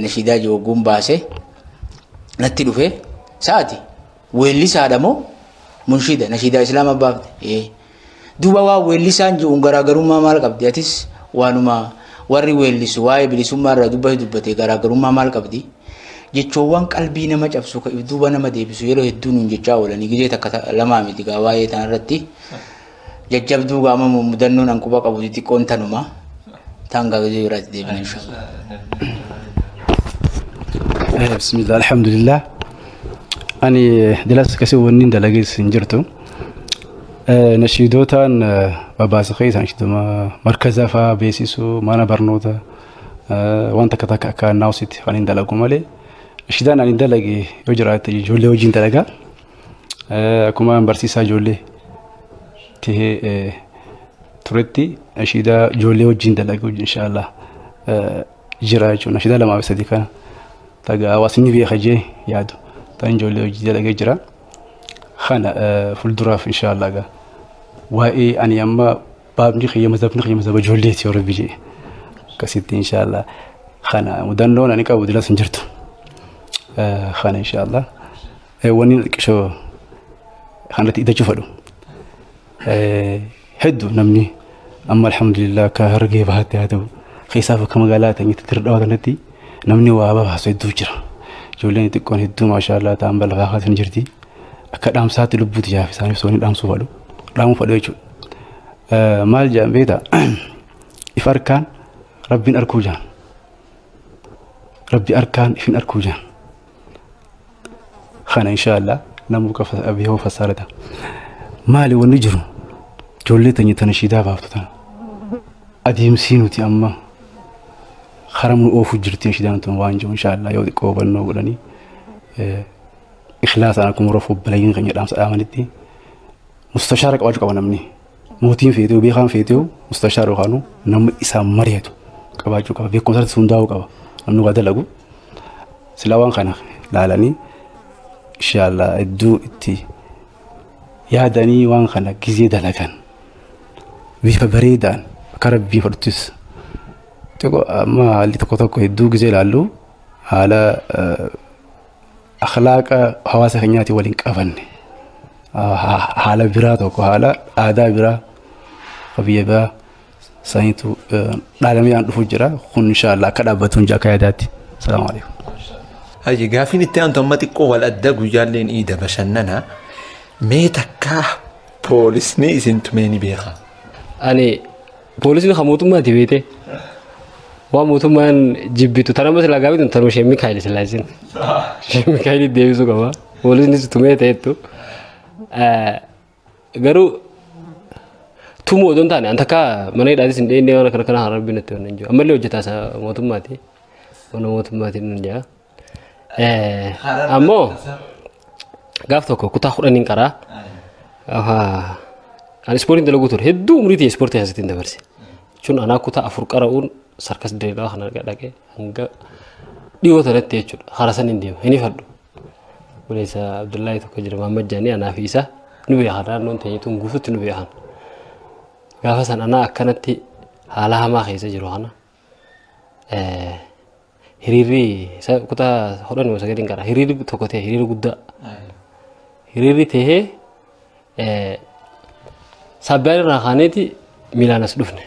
G: nashiidaa joogguun baase natti dhufe saati weellisaadha moo munshida nashiidaa islaama baafte duuba waa weellisaan jiruun garaagarummaa maal qabdi atis waanuma warri weellisu waa'ee bilisummaa irraa dubbate garaagarummaa maal qabdi jechoowwan qalbii nama cabsu duuba nama deebisu yeroo hedduu nuun jechaa oolanii gizee takka lamaa miti gaa waa'ee tanarratti jajjabduu gaama mudannoon hanquba qabu xixiqqoon tanuma tanga gizee biraatti deebina inshallah.
H: Bismillah alhamdulillah ani dilas kasi wanni dalagee sinjirtu nashiidotaan babaasa keessaan shiduma markaza faa beesisu mana barnoota wanta takka akka naawsitti kan hin dalagu malee nashiidaan ani dalage yoo jiraate ijoollee wajjin dalagaa akkuma barsiisaa ijoollee tahee turetti nashiidaa ijoollee wajjin dalagu inshallah jira jechuudha nashiidaa lamaa fi sadii kana tagaa hawaasni beeka jee yaadu ta'in ijoollee wajjin dalagee jira kana fuulduraaf inshallah gaa waa'ee ani amma baabni khiyya mazhab ijoolleeti yoo rabbi jee akkasitti inshallah kana mudannoon ani qabu dilas hin jirtu kana inshallah wanni qishoo kanatti idachuu fadhu hedduu namni amma alhamdulillah ka hargee bahaatti haa ta'u xisaaf akka magaalaa ta'etti tirdhawa kanatti namni waa babaasu hedduu jira ijoolleen xiqqoon hedduu maashaallah ta'an balfaa kan jirti akka dhaamsaatti lubbuuti yaaf isaaniif sooni dhaamsuu fadhu dhaamuu fadhu jechuudha maal jedhan beeta if arkaan rabbiin arkuu jaan rabbi arkaan ifin arkuu jaan kana inshallah namu ka abiyoo fasarata maali wanni jiru ijoollee tanya tana shiidaa baaftu tana adeemsiinuti amma haramnu oofu jirtiin shiidaan tun waan jiru inshallah yoo xiqqoo bannoo godhanii ikhlaasaan akkuma rafuu balayin kan jedhamsa aamanitti mustashaara qabaachuu qaba namni mootiin feetee beekaan feetee mustashaara yookaan namni isaa mari'atu qabaachuu qaba beekumsa hundaa'uu qaba namni waa dalagu silaa waan kana laalanii inshallah iddoo itti yaadanii waan kana gizee dalagan bifa bareedaan akka rabbii fudhatus tokko amma haalli tokko iddoo gizee laallu haala akhlaaqa hawaasa keenyaatti waliin qabanne haala biraa tokko haala aadaa biraa qabiyya biraa saniitu dhaalamee aan dhufu jira kun inshallah akka dhaabbatuun jaa akka yaadaatti salaamu alaykum.
B: Haji gaafin itti aantu amma xiqqoo wal adda guyyaalleen iida bashannana mee takkaa poolisni isin tumeeni beeka.
E: Ani poolisni kan mootummaati beete waan mootummaan jibbitu tanammas lagaa bitu tanuu shee Mikaayil Silaasin shee Mikaayil deebisuu qaba poolisni tumee ta'ettu garuu tumu odon taane anta ka mana hidhaatis hin dheenne waan kana kana harabbi natti waan jiru ammallee hojjetaa mootummaati waan mootummaati nun jaa ammoo gaaf tokko kutaa kudhaniin qaraa ani ispoortiin dalaguu ture hedduu umriitii ispoortii asitti hin dabarse jechuun anaa kutaa afur qara'uun sarkas diriiraa kan argaa dhaqee hanga dhiyoo tanatti jechuudha harasan hin deema hin ifadhu buleessa Abdullaahi tokko jira Mahammad Jaanii anaa fi isa nu beekan naannoon ta'eetuun guututti nu beekan gaafa san anaa akkanatti haala hamaa keessa jiru kana hiriirri kutaa hodhan wasa gadiin qara hiriirri tokko ta'e hiriirri guddaa hiriirri ta'ee sabbaan irraa kaaneeti Milaanas dhufne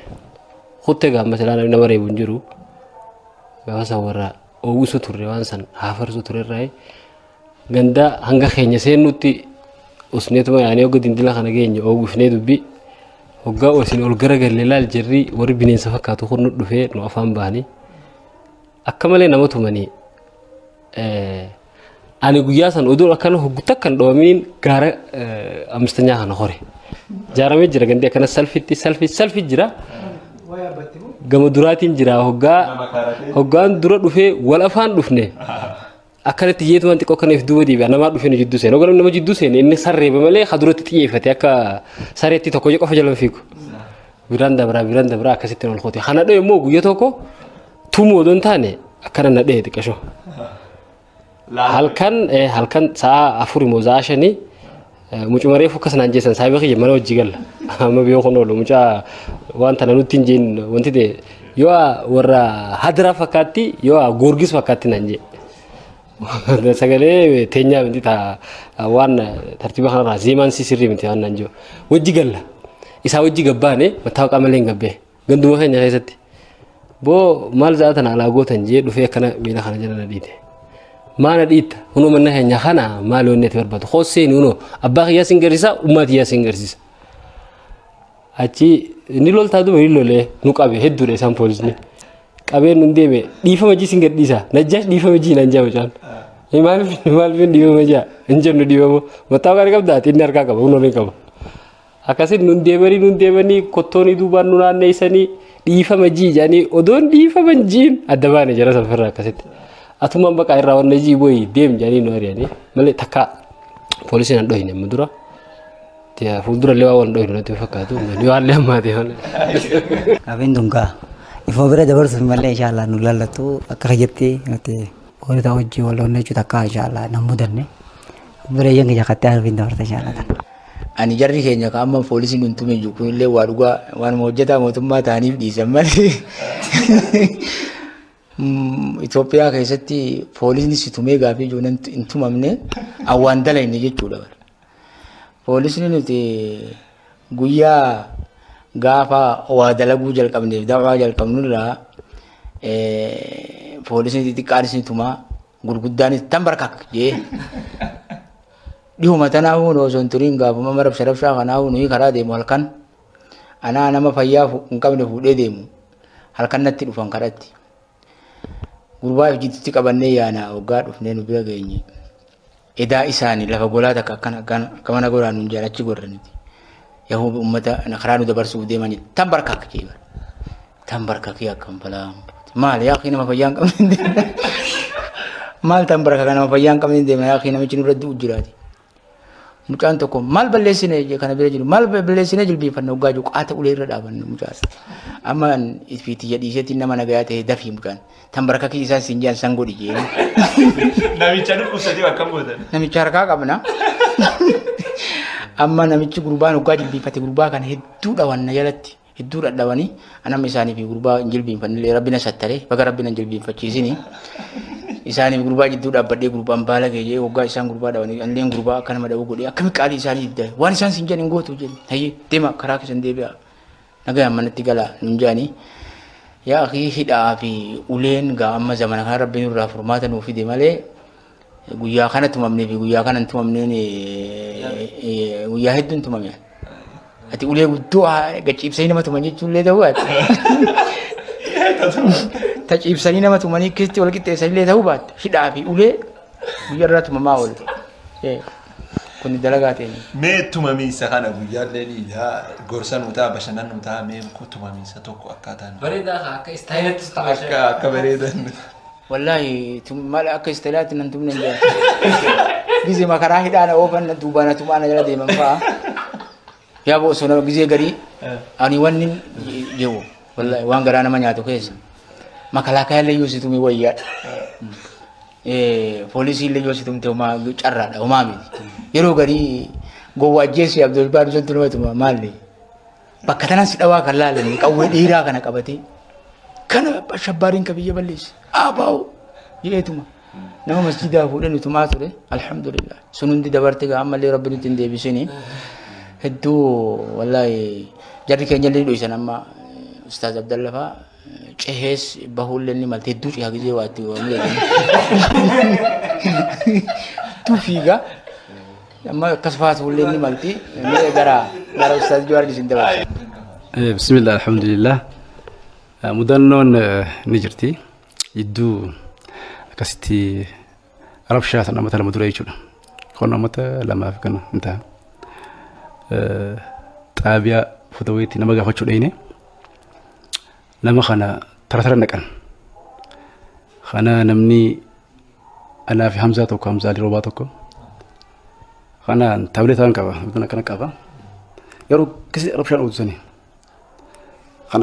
E: kuttee gaamma silaa nama reebu hin jiru gaafa san warra oowwisu turre waan san haafarsu turre irraa ganda hanga keenya seennutti usneetuma yaanii hogga dindila kana keenya oowwifnee dubbi hoggaa osin ol garagalle laal jirri warri bineensa fakkaatu kun nu dhufee nu afaan bahanii akka malee nama tumanii ani guyyaa san oduu akkana hogguta kan dhoominiin gaara ammistanyaa kana hore jaaramee jira gandee akkana salfi jira gama duraatiin jira hoggaan dura dhufee wal afaan dhufne akkanatti jeetumaan xiqqoo kaneef duuba deebi'a namaa dhufee ni jidduu seene ogalam nama jidduu seene inni sarreeba malee haduratti xiyyeeffate akka sareetti tokko je qofa jalan fiiku biraan dabraa akkasitti ol qote kana dho'e immoo guyya tokko tumuu odoo hin taane akkana na dhee xiqqasho halkan sa'a 4 moo sa'a 5 mucumaree fukkas naan jeesan saabii kiyya mana hojii galla amma biyoo kun oolu mucaa wanta na nutti hin jeen wanti ta'e yoo warra hadira fakkaatti yoo goorgis fakkaatti naan jee sagalee teenyaa miti taa waan tartiiba kanarraa zeemaan sirrii miti waan naan jee hojii galla isaa hojii gabbaane mataa qaamalee hin gabbee ganduma keenya keessatti boo maal za'a tana alaa gootan jee dhufee akkana miila kana jala na dhiite maana dhiitta huno manna keenya kana maal onneeti barbaadu hosseen huno abbaa kiyyaa singarsiisa ummati yaa singarsiisa achi ni loltaa duuba ni lolee nu qabe hedduudha isaan poolisni qabeen nun deeme dhiifama jii singadhiisa najjaash dhiifama jii nan jaa mucaan maaliif dhiifama jaa hin jennu dhiifama mataa qaanii qabdaati inni harkaa qaba huno ni qaba akkasit nun deemanii kottoonii duubaan nu naanneessanii dhiifama jii jaanii odoon dhiifaman jiin adda baane jara sanfarraa akkasitti atumaan bakka irraa wanna jii boyi deem jaanii nu ari'anii malee takka poolisiin an dhohine amma dura fuuldura leewaa waan dhohine natti fakkaatu ni waan lee ammaatee waan
F: Qabeen dungaa ifoo bira dabarsuuf malee inshaallah nu lallatu akka kajjetti nuti walitti hojii wal onneechuu takka inshaallah nan mudanne bira yenga jakattee harbiin dabarta inshaallah.
G: Ani jarri keenya ka amma poolisiin huntume jiru kunillee waa dhugaa waan hojjetaa mootummaa ta'aniif dhiisan malee Itoophiyaa keessatti poolisni situmee gaafii jiru hin tumamne awwaan dalayne jechuudha. Poolisni nuti guyyaa gaafa waa dalaguu jalqabneef da'aa jalqabnurraa poolisni xixiqqaanis ni tumaa gurguddaanis tan barkak jee dhihuma tanaafuu osoo hin turiin gaafuma rabshaa kanaafuu nuyi karaa deemu halkan anaa nama fayyaa hin qabne fuudhee deemu halkan natti dhufan karatti. Gurbaa ijjiitti qabannee yaana waggaa dhufnee nu bira geenye edaa isaanii lafa golaa takka akka mana goraan nu jaalachi gorraniti yahuu ummata karaa nu dabarsuuf deemanii tan barkakee akkam balaa maal yaaqii nama fayyaa hin qabne maal tan barkaka nama fayyaa hin qabne deema yaaqii namichi nurra du'u jiraati mucaan tokko maal balleessine kana bira jiru maal balleessine jilbiifanna waggaa jiru qaata ulee irra dhaabanne mucaas amma ifiitti jedhiisetti nama nagayaa ta'e dafii mucaan tan barkakii isaa sinjaan san godhi jee
A: Namicha dhukkubsatee akkam gootan.
G: namicha harkaa qabna amma namichi gurbaan waggaa jilbiifate gurbaa kana hedduu dhawanna jalatti hedduu dhadhawanii anama isaanii fi gurbaa hin jilbiinfannillee rabbina sattaree baga rabbina hin jilbiinfachiisini isaanii fi gurbaa jidduu dhaabbadhee gurbaan baala geejjee waggaa isaan gurbaa dhawanii illeen gurbaa akka nama dhawuu godhee akkami qaalii isaanii ibda waan isaan sinjaan hin gootu jedhe hayyee deema karaa keessan deebi'a nagayaan manatti galaa nun jaanii yaa akhi hidhaa fi uleen gaa amma zamana kana rabbiin irraa furmaata nuuf fide malee guyyaa kana tumamnee fi guyyaa kana hin tumamneen guyyaa hedduun tumameen ati ulee guddoo gaciibsanii nama tuman jechuun illee ta'uu baate taciibsanii nama tumanii keessatti wal qixxeessanii illee ta'uu baate hidhaa fi ulee guyyaa irraa tumamaa oolte kun dalagaa ta'e.
B: Mee tumamiinsa kana guyyaallee dhiigaa gorsa nutaa bashannan nutaa mee tumamiinsa tokko akkaataan.
E: Bareedaa akka istaayilatti
B: akka bareedan.
G: Wallahi maal akka istaayilatti nan tumne jaa. Gizee makaraa hidhaana oofan na duubana tumaana jala deeman fa'a. Yaa boosoo nama gizee garii ani wanni jiru wallahi waan garaa nama nyaatu keessa. Makalaa kaayallee yoo situmee wayyaadha. Poolisii illee yoo situmte homaa carraadha homaa miti. Yeroo garii gowwaajjeessi Abdul Baadu santu nama tuma maalli bakka tanan si dhawaa kan laalanii qawwee dhiiraa kana qabatee kana shabbaariin ka biyya balleessi abaa'u jedheetuma nama masjidaa fuudhee nutumaa ture alhamdulillah sun hundi dabarte gaa ammallee rabbi nutti hin deebisini hedduu wallaahi jarri keenya illee dho'isan amma Ustaaz Abdallafaa cehees bahuullee ni malte hedduu cihaa gizee waatti waamee tufiigaa amma kasfaatu illee ni malti mee gara Ustaaz Jawaar isin dabarsa.
H: Bismillah alhamdulillah mudannoon ni jirti jidduu akkasitti rabshaa sana namata lama dura jechuudha kun namata lamaaf kan hin ta'a xaabiyaa fotoweetti nama gaafachuu dhayne nama kana tara naqan kana namni ana fi Hamza tokko Hamza dirobaa tokko kana tabletaan qaba buna kana qaba yeroo kisi rabshaan utusani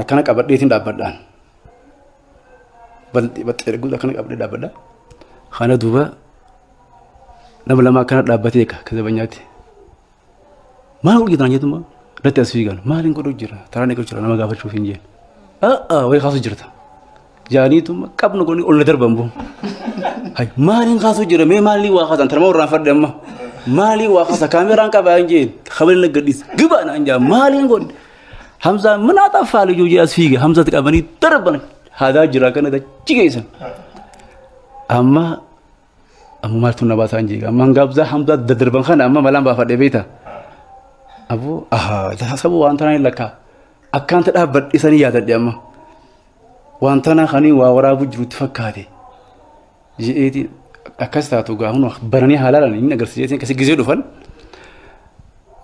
H: kana qabadheetiin dhaabbadhaan baldi baxxee guutuu kana qabdee dhaabbadha kana duuba nama lama kana dhaabbatee ka zabanyaati maal hojjetan jetuma irratti as fiigan maaliin godhu jira taraan eeggachuu jira nama gaafachuuf hin jeen way kaasu jirta jaaniituma qabna godhanii ol darban boo hay maaliin kaasu jira mee maalii waa kaasan tarma warraan fadhe amma maalii waa kaasa kaameraan qabaa hin jeen kabalina gadhiis gibaa naan jaa maaliin godhe Hamza mana tafa lu jujur asfiga Hamza tak abani terban hada jirakan ada cigaisan amma maltu nabata anji amma ngabza Hamza dadarban khana amma malam ba fade beta abu da sabu wantana laka akkan ta dabad isani ya dadde amma wantana khani wa warabu juru tafakkade jieti akasta to ga hunu barani halalan in nagar sijetin kasi gize dufan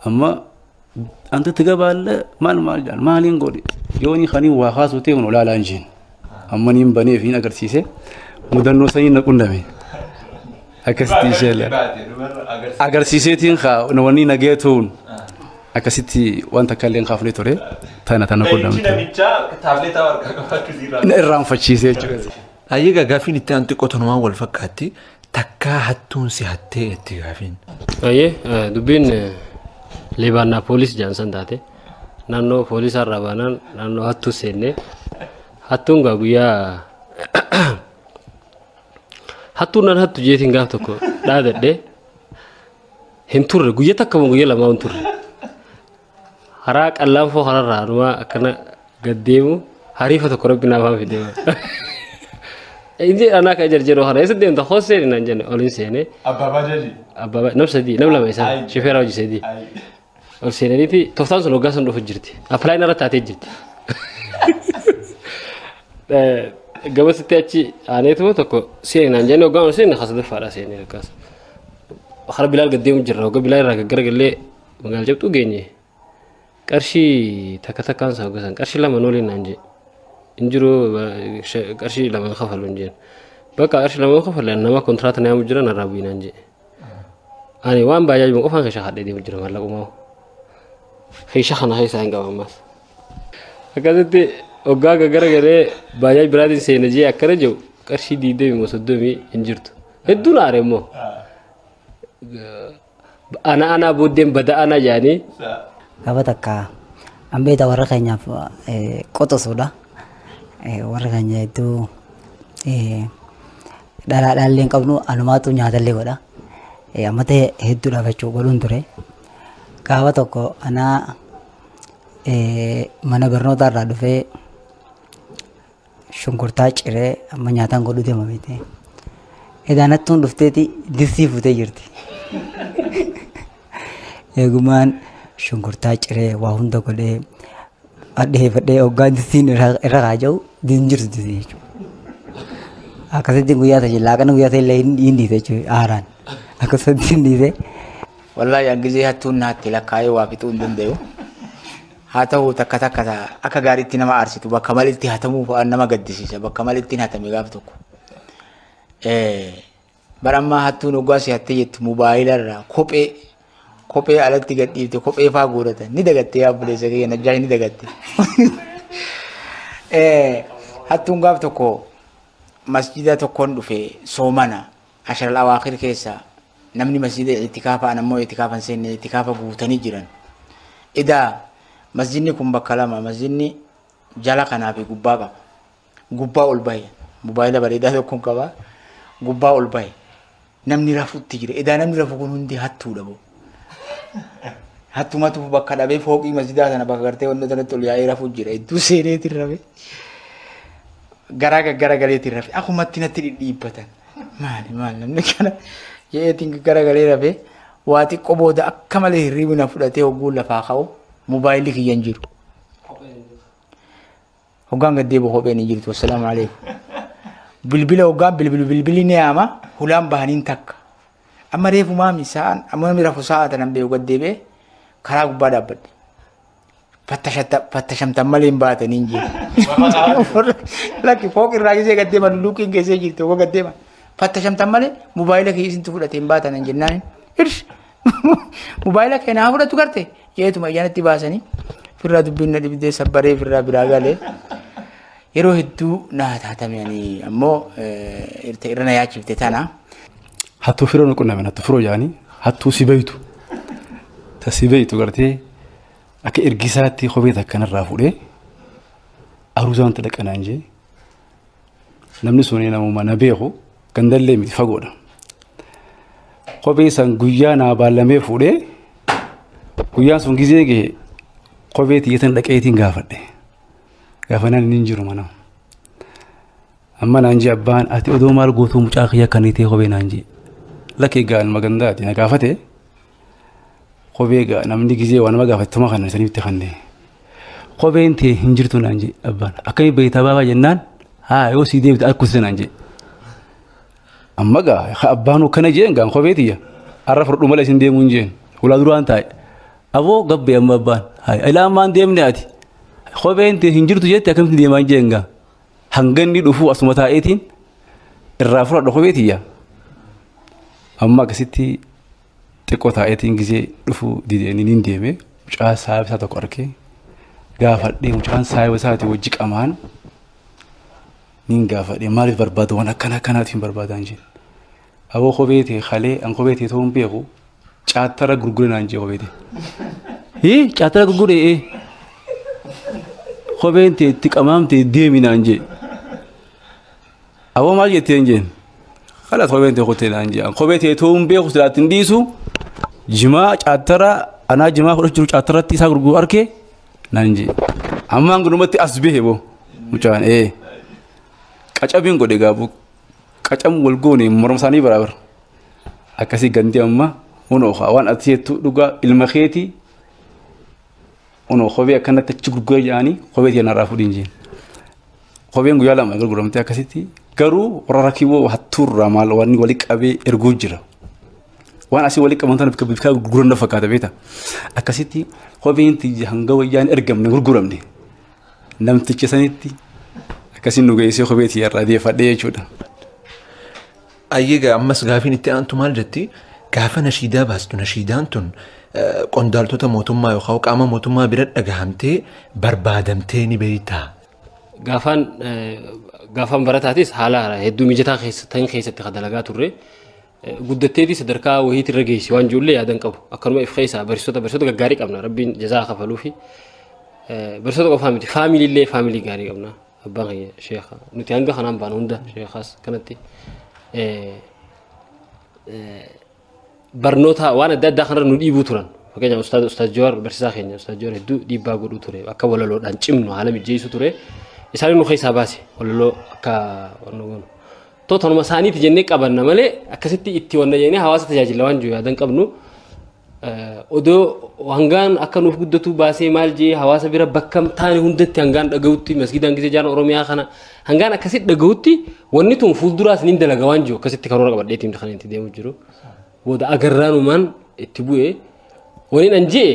H: amma أنت تقبل مال مالين قولي يوني خاني وخاص وتيون ولا لانجين أماني بني فينا كرسيسة مدنو سين نكون دمي أكستي شيء أكرسيسة تين خا نواني نجيتون أكستي وانت كلين خافني توري تانا كون دمي نرام فشيسة
B: أيها غافين التانتي كتنوا والفكاتي تكا هتون سيهتي غافين
E: أيه دبين Lebanon polis jangan tadi, nano polis arabanan, nano hatu sene, hatu nggak guya, hatu nan hatu jadi tinggal toko, dah deh, hentur, guya tak kamu guya lama hentur, harak alam fo harar rumah karena gademu, hari foto korok binafam video, ini anak ajar jero harai sedih untuk host ini nanjane olin sene, ababa nab sedih, nab lama isa, chauffeur aja sedih. और सेने थी तो साल लोग गासन रोह जिरती अप्लाई नरा ताते जिरती गबस ते अच्छी आने तो को सेने नंजने लोग गाँव सेने खास दफारा सेने कास खर बिलाल गद्दे में जिर रहा होगा बिलाल राग गर गले मंगल जब तू गेंजे करशी थका कान सा होगा सन करशी ला मनोली नंजे इंजरो करशी ला मन खफल नंजे बका करशी ला मन खफल नमा कॉन्ट्रैक्ट नया मुजरा नराबी नंजे आने वाम बाजाज में ओफान खशा हादे दे मुजरा माला उमाओ خيشخنا هاي سانجا وماس أكادتي أوجا كجرا باجي برادين سينجي أكرجو كرشي ديده مسدومي إنجرت هدونا عرمو أنا بودم بدا أنا جاني
F: kabataka ambe ta warakanya koto soda warakanya itu dalin kabnu anumatu nyadalle goda amate heddu da bacho golun ture kawa toko ana mana barnota ra dufe shunkurta cire amma nyatan godu de mamete edanatun dufteti disi fute jirti eguman shunkurta cire wa hunda gode ade fade ogan disin ra rajau dinjir disi akase dinguya ta lagan guya ta lain indi te aran akase dindi
G: والله ينجزي هاتون هاتي لكاي وافيتون دنديو هاتو تكتا كتا أكا غاريتنا ما أرسيتو بكمال التي هاتمو فأنا ما قدسيسا بكمال التي هاتمي غافتوكو برما هاتون وقاسي هاتيت موبايل الرا كوبي على التي كوبي فاقورة ندقتي يا بليسا كي نجاي ندقتي هاتون غافتوكو مسجدة تكون في سومانا عشر الأواخر كيسا namni masjid itikafa ana mo itikafan sene itikafa guutani jiran ida masjidni kun bakalama masjidni jala kana fi gubba ulbay mobile barida to kun kaba gubba ulbay namni rafu tijire ida namni rafu kun hundi hattu dabo hattu matu bakada be foqi masjida sana bakarte wonno tan tol yaay rafu jire du sene tirrabe garaga gale tirrabe aku matina tiri dibatan mal namni kana yeeting garagalee rafe waati qobooda akka malee hirribina fudhatee hogguu lafaa ka'u moobaayilii kiyyan jiru hoggaan gaddeebu kopheen hin jirtu wassalaamu alaikum bilbila hoggaan bilbili ni ama hulaan bahaniin takka amma reefu maami sa'an amma namni rafu sa'a tanan beeku gaddeebee karaa gubbaa dhaabbadhe fattashamtan malee hin baatanii hin jiru. Lakki fooqi irraa gisee gaddeeman luukiin keessee jirti yoo gaddeeman fattashamtan malee mobaayila kee isintu fudhatee hin baatan jennaan. Mobaayila kee naa fudhatu garte jeetuma ijaan baasanii firraa dubbiin na dhibdee sabbaree firraa biraa galee yeroo hedduu naa taatamanii ammoo irra na yaachifte tana.
H: Hattuu firoo nuqunname hattuu firoo jaanii hattuu si beeytu ta si beeytu gartee akka ergisaatti kophee takkanarraa fuudhee aruusaan ta dhaqanaan jee namni sun namuma na beeku gandallee miti fagoodha. Kophee san guyyaa naa baallamee fuudhee guyyaan sun gizee gahee kophee tiyyatan dhaqeetiin gaafadhe gaafanaan inni hin jiru mana. Amma naan jee abbaan ati odoo maal gootuu mucaa kiyya akkanii ta'e kophee naan jee lakkee gaan magandaati na gaafate kophee gaa namni gizee waan nama gaafatuma kana sanitti kannee kopheen ta'e hin jirtu naan jee abbaan akkamii beektaa baabaa jennaan haa yoo sii deebite akkuse naan jee. Amma gaa abbaan kana jeen gaan kophee tiyya har'a fudhu malee isin deemuu hin jeen ulaa duraan taa'e aboo gabbee amma abbaan haa ilaa ammaan deemne ati kopheen ta'e hin jirtu jette akkamitti deemaa hin jeen gaa hanganni dhufuu asuma taa'eetiin irraa fudhadhu kophee tiyya. Amma akkasitti xiqqoo taa'eetiin gizee dhufuu dideen niin deeme mucaa saayiba isaa tokko argee gaafadhee mucaan saayiba isaati wajji qamaan niin gaafadhee maaliif barbaada waan akkana akkanaatiin barbaadan jeen. Aboo kophee ta'e halee an kophee ta'e ta'uun beeku caattara gurgure naan jee kophee ta'e. Caattara gurgure kopheen ta'e itti qamaamte deemi naan jee. Aboo maal jetteen jeen. Kala kopheen ta'e kutee naan jee kophee ta'e ta'uun beeku silaatti hin dhiisu jimaa caattara anaa jimaa fudhachuu jiru caattarratti isaa gurguru argee naan jee. Ammaan gudumatti as bahee boo mucaan qacabiin godhe gaabu qacam wal goone morma isaanii barabar akkasii gandee amma unoo waan ati jettu dhugaa ilma keetii unoo kophee akkanatti achi gurgura jedhanii kophee ta'e narraa fudhiin jeen. Kopheen guyyaa lama gurguramtee akkasitti garuu warra rakkiboo hattuurraa maal waan wali qabee erguu jira. Waan asii wali qaban tana bika gurguran na fakkaata beeta. Akkasitti kopheen tiyya hanga wayyaan ergamne gurguramne namticha sanitti akkasiin nu geessee kophee tiyya irraa deeffadhee jechuudha.
B: Ayyeega ammas gaafiin itti aantu maal jetti gaafa nashiidaa baastu nashiidaan tun qondaaltota mootummaa yookaan qaama mootummaa bira dhagahamtee barbaadamtee ni beektaa.
E: Gaafan barataatis haala hedduu mijataa keessatti dalagaa turre guddatteeti sadarkaa wahiitti irra geessi waan ijoollee yaadan qabu akkanuma if keessaa barsiisota gaggaarii qabna rabbiin jazaa kafaluu fi barsiisota qofaa miti faamiliillee faamilii gaarii qabna abbaan kiyya sheekha nuti hanga kanaan baana hunda sheekhaas kanatti barnoota waan adda addaa kanarra nu dhiibuu turan fakkeenyaaf ustaaz Jowaar barsiisaa keenya ustaaz Jowaar hedduu dhiibbaa godhuu ture akka walaloodhaan cimnu haala mijeessu ture. Isaan nu keessaa baase walaloo akka wannoon tootanuma isaaniiti jennee qabanna malee akkasitti itti wanna jennee hawaasa tajaajila waan jiru yaadan qabnu odoo hangaan akka nuuf guddatu baasee maal jee hawaasa bira bakka taane hundatti hangaan dhaga'utti masgidaan gisee jaan Oromiyaa kana hangaan akkasitti dhaga'utti wanni tun fuulduraas niin dalaga waan jiru akkasitti karoora qabadheetiin kan itti deemu jiru booda agarraanumaan itti bu'ee waniin anjee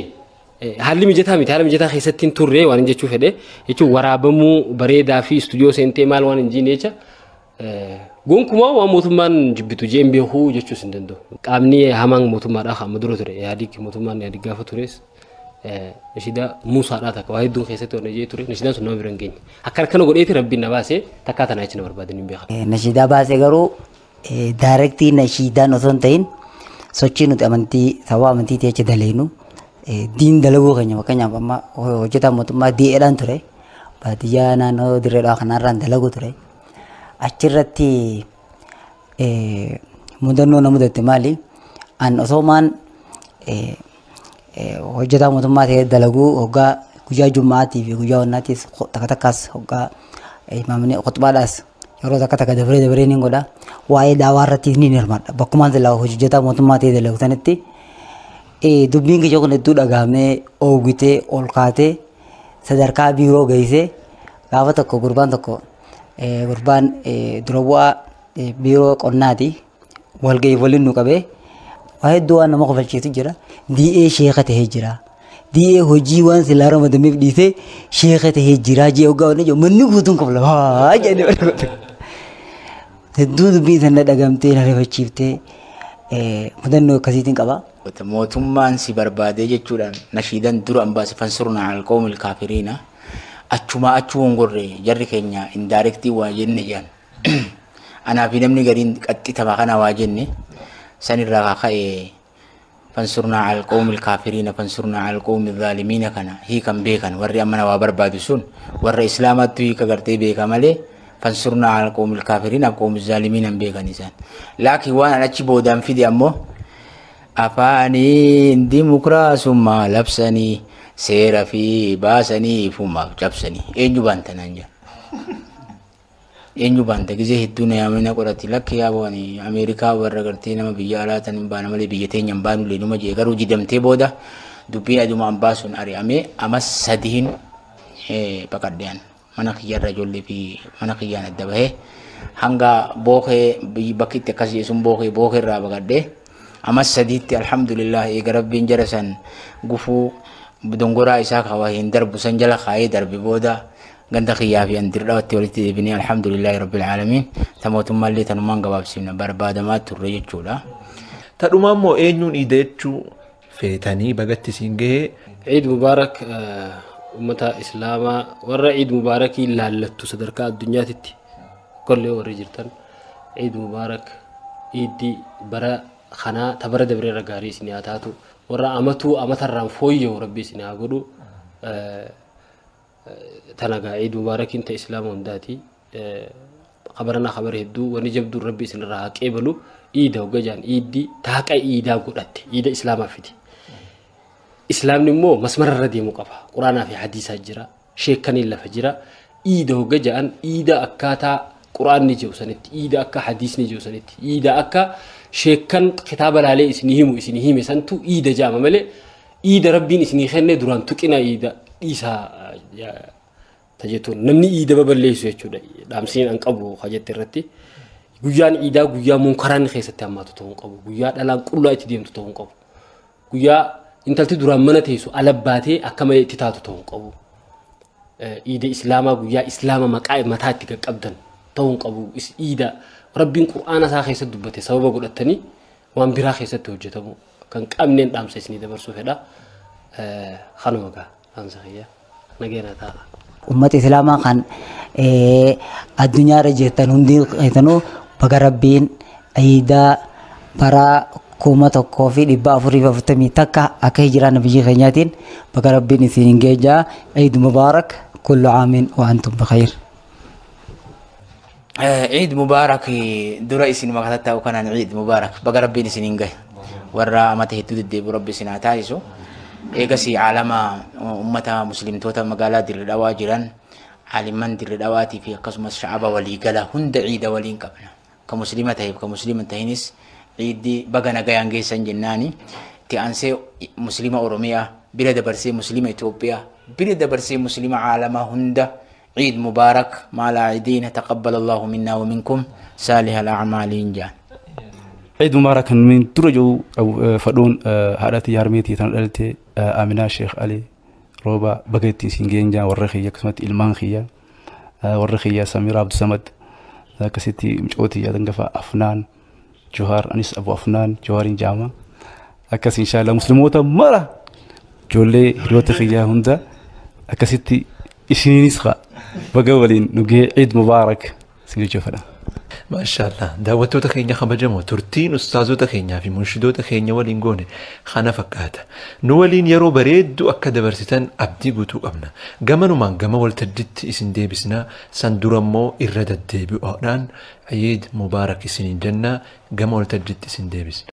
E: haalli mijataa miti haala mijataa keessatti hin turre waan jechuu fedhe jechuun waraabamuu bareedaa fi istuudiyoo seentee maal waan hin jiine jecha gonkumaa waan mootummaan jibbitu jeen beekuu jechuus hin danda'u. Qaamni hamaan mootummaadhaa kan dura ture yaadii mootummaan yaadii gaafa tures nashiidaa muusaadhaa takka waa hedduun keessatti waan jee ture nashiidaan sun nama bira hin geenye akka akkana godheeti rabbiin na baasee takkaa tanaa jecha na barbaadan hin beekan.
F: Nashiidaa baasee garuu daayirektii nashiidaan osoo hin ta'in sochii nuti amantii sababa amantii jecha daleenu diin dalaguu keenya fakkeenyaaf amma hojjetaa mootummaa di'eedhaan ture baadiyyaa naannoo dirreedhaa kanarraan dalagu ture achirratti mudannoo na mudate maali an osoomaan hojjetaa mootummaa ta'ee dalaguu hoggaa guyyaa jummaatii fi guyyaa wannaatiis takka takkaas hoggaa imaamni khutbaadhaas yeroo takka takka dabaree niin godha waa'ee daawaa irratti niin hirmaadha bakkumaan silaa hojjetaa mootummaa ta'ee dalagu sanitti dubbiin kiyya kun hedduu dhagahamee oogitee ol kaatee sadarkaa biiroo geessee gaafa tokko gurbaan dura bu'aa biiroo qonnaati walga'iif waliin nu qabee waa hedduu waan nama kofalchiisu jira di'ee sheeka ta'ee jira di'ee hojii waan silaa ramadameef dhiisee sheeka tahee jiraa jee ogaa wanni jiru manni guutuun qabla haa jedhee hedduu dubbii sana dhagamtee na rifachiiftee mudannoo akkasiitiin qaba.
G: Mootummaan si barbaadee jechuudhaan nashiidan dura ambaase fansurnaa alqawmil kaafiriina achuma achuun gorre jarri keenya indaarektii waa jenne jaan anaa fi namni gariin qaxxitama kana waa jenne sanirraa ka'ee fansurnaa alqawmil kaafiriina fansurnaa alqawmil zaalimiina kana hiikan beekan warri amma waa barbaadu sun warra islaamaatti hiika gartee beeka malee fansurnaa alqawmil kaafiriina alqawmil zaalimiina beekan isaan laakiin waan achi boodaan fide ammoo afaanii dimokiraasummaa labsanii seera fi baasanii fumaaf cabsanii eenyu baantanaan jira eenyu baanta gizee hedduu na yaamina qorati lakki yaabooni Ameerikaa warra gartee nama biyya alaatan hin baana malee biyya teenya hin baanu leenuma jee garuu jidamtee booda dubbiin aduma ambaasuun ari'amee amas sadiin baqadheen mana kiyyarra ijoollee fi mana kiyyaan adda bahee hanga bookee bakki itti akkas jeesuun bookee irraa baqadhee amas sadiitti alhamdulillah eega rabbiin jara san gufuu dongoraa isaa kawaa hin darbu san jala kaayee darbe booda ganda kiyyaa fi andirdhaawatti walitti deebinee alhamdulillahi rabbil aalamiin tamootummaallee tanumaan gabaabsiifna barbaadamaa turre jechuudha.
B: Tadhumaa immoo eenyuun iida jechuu feetanii bagatti siin gahee.
E: Eid Mubaarak ummata islaamaa warra Eid Mubaarakii laallattu sadarkaa addunyaatitti kollee warri jirtan Eid Mubaarak iiddi bara خنا تبرد دبر رجاري سني أتاتو ورا أمتو أمترام فويو ربي سني أقولو تناقا عيد مبارك انت إسلام ونداتي خبرنا خبر هدو ونجب دو ربي سني راك إبلو إيدا وجان إيدي تاكا إيدا قلت إيدا إسلام فيدي إسلام نمو مسمر الردي مقفا قرآن في حديث هجرة شيخ كان إلا فجرة إيدا وجان إيدا أكاتا قرآن نجو سنت إيدا أكا حديث نجو سنت إيدا أكا شيكان كتاب عليه إسنيهم سنتو إيدا جامع ملء إيدا ربين إسني خلنا دوران تكنا إيدا إيسا تجتون نمني إيدا ببليسو يجودا دامسين أنك أبو خجت الرتي جوجان إيدا جوجا منكران خيسة تامات تون قبو جوجا دلان كل أتديم تون قبو جوجا إنت دوران منتهيسو ألباتي أكمل تتاتو تون قبو إيدا إسلاما جوجا إسلاما مكاي متاتك أبدا تون قبو إيدا ربين قرآن ساخي سدبته سبب قلتني وان برا خيسته وجهتمو كان كامنين دام سيسني دبرسو فدا خنوغا انسخيا نجينا تا
F: أمة الإسلام كان الدنيا رجعتن هندي إثنو بقربين أيدا برا كومة كوفي دبا أفري بفتمي تكا أكهجران بيجي خنياتين بقربين سينجيجا عيد مبارك كل عام وأنتم بخير.
G: عيد مبارك درا اسن مقتتا وكان عيد مبارك بقربين سنين جاي ورا ما تهتد دي برب سنة تايسو إيجاسي عالم أمة مسلم توتا مقالات الدواء جيران عالمان الدواتي في قسم الشعب والإيجالا هند عيد ولين قبل كمسلمة تهيب كمسلمة تهينس عيد دي بقنا جاي عنجيسان جناني تأنسي مسلمة أوروميا بلاد برسي مسلمة إثيوبيا بلاد برسي مسلمة عالم هند عيد مبارك مع العيدين تقبل الله منا ومنكم صالح الأعمال إنجان
H: عيد مبارك من ترجو أو فدون هذا يارميتي تنقلت آمنة شيخ علي روبا بقيتي سينجينجا والرخية كسمت إلمانخية والرخية سمير عبد الصمد كسيتي مجوتي يدنقفا أفنان جوهر أنيس أبو أفنان جوهرين جامع أكس إن شاء الله مسلموتا مرة جولي هلوتي خيا هندا أكسيتي إشيني نسخة بقولين نجي عيد مبارك سيجوفنا
B: ما شاء الله دعوتو تخينيا خبجمو ترتين أستاذو تخينيا في منشدو تخينيا ولينغوني خانا فكاتا نولين يرو بريد دو أكا دبرستان أبدي قوتو أبنا قمانو من قما والتدت إسن ديبسنا سندرمو إرادة ديبو أهنان عيد مبارك إسنين جنة قما والتدت إسن ديبس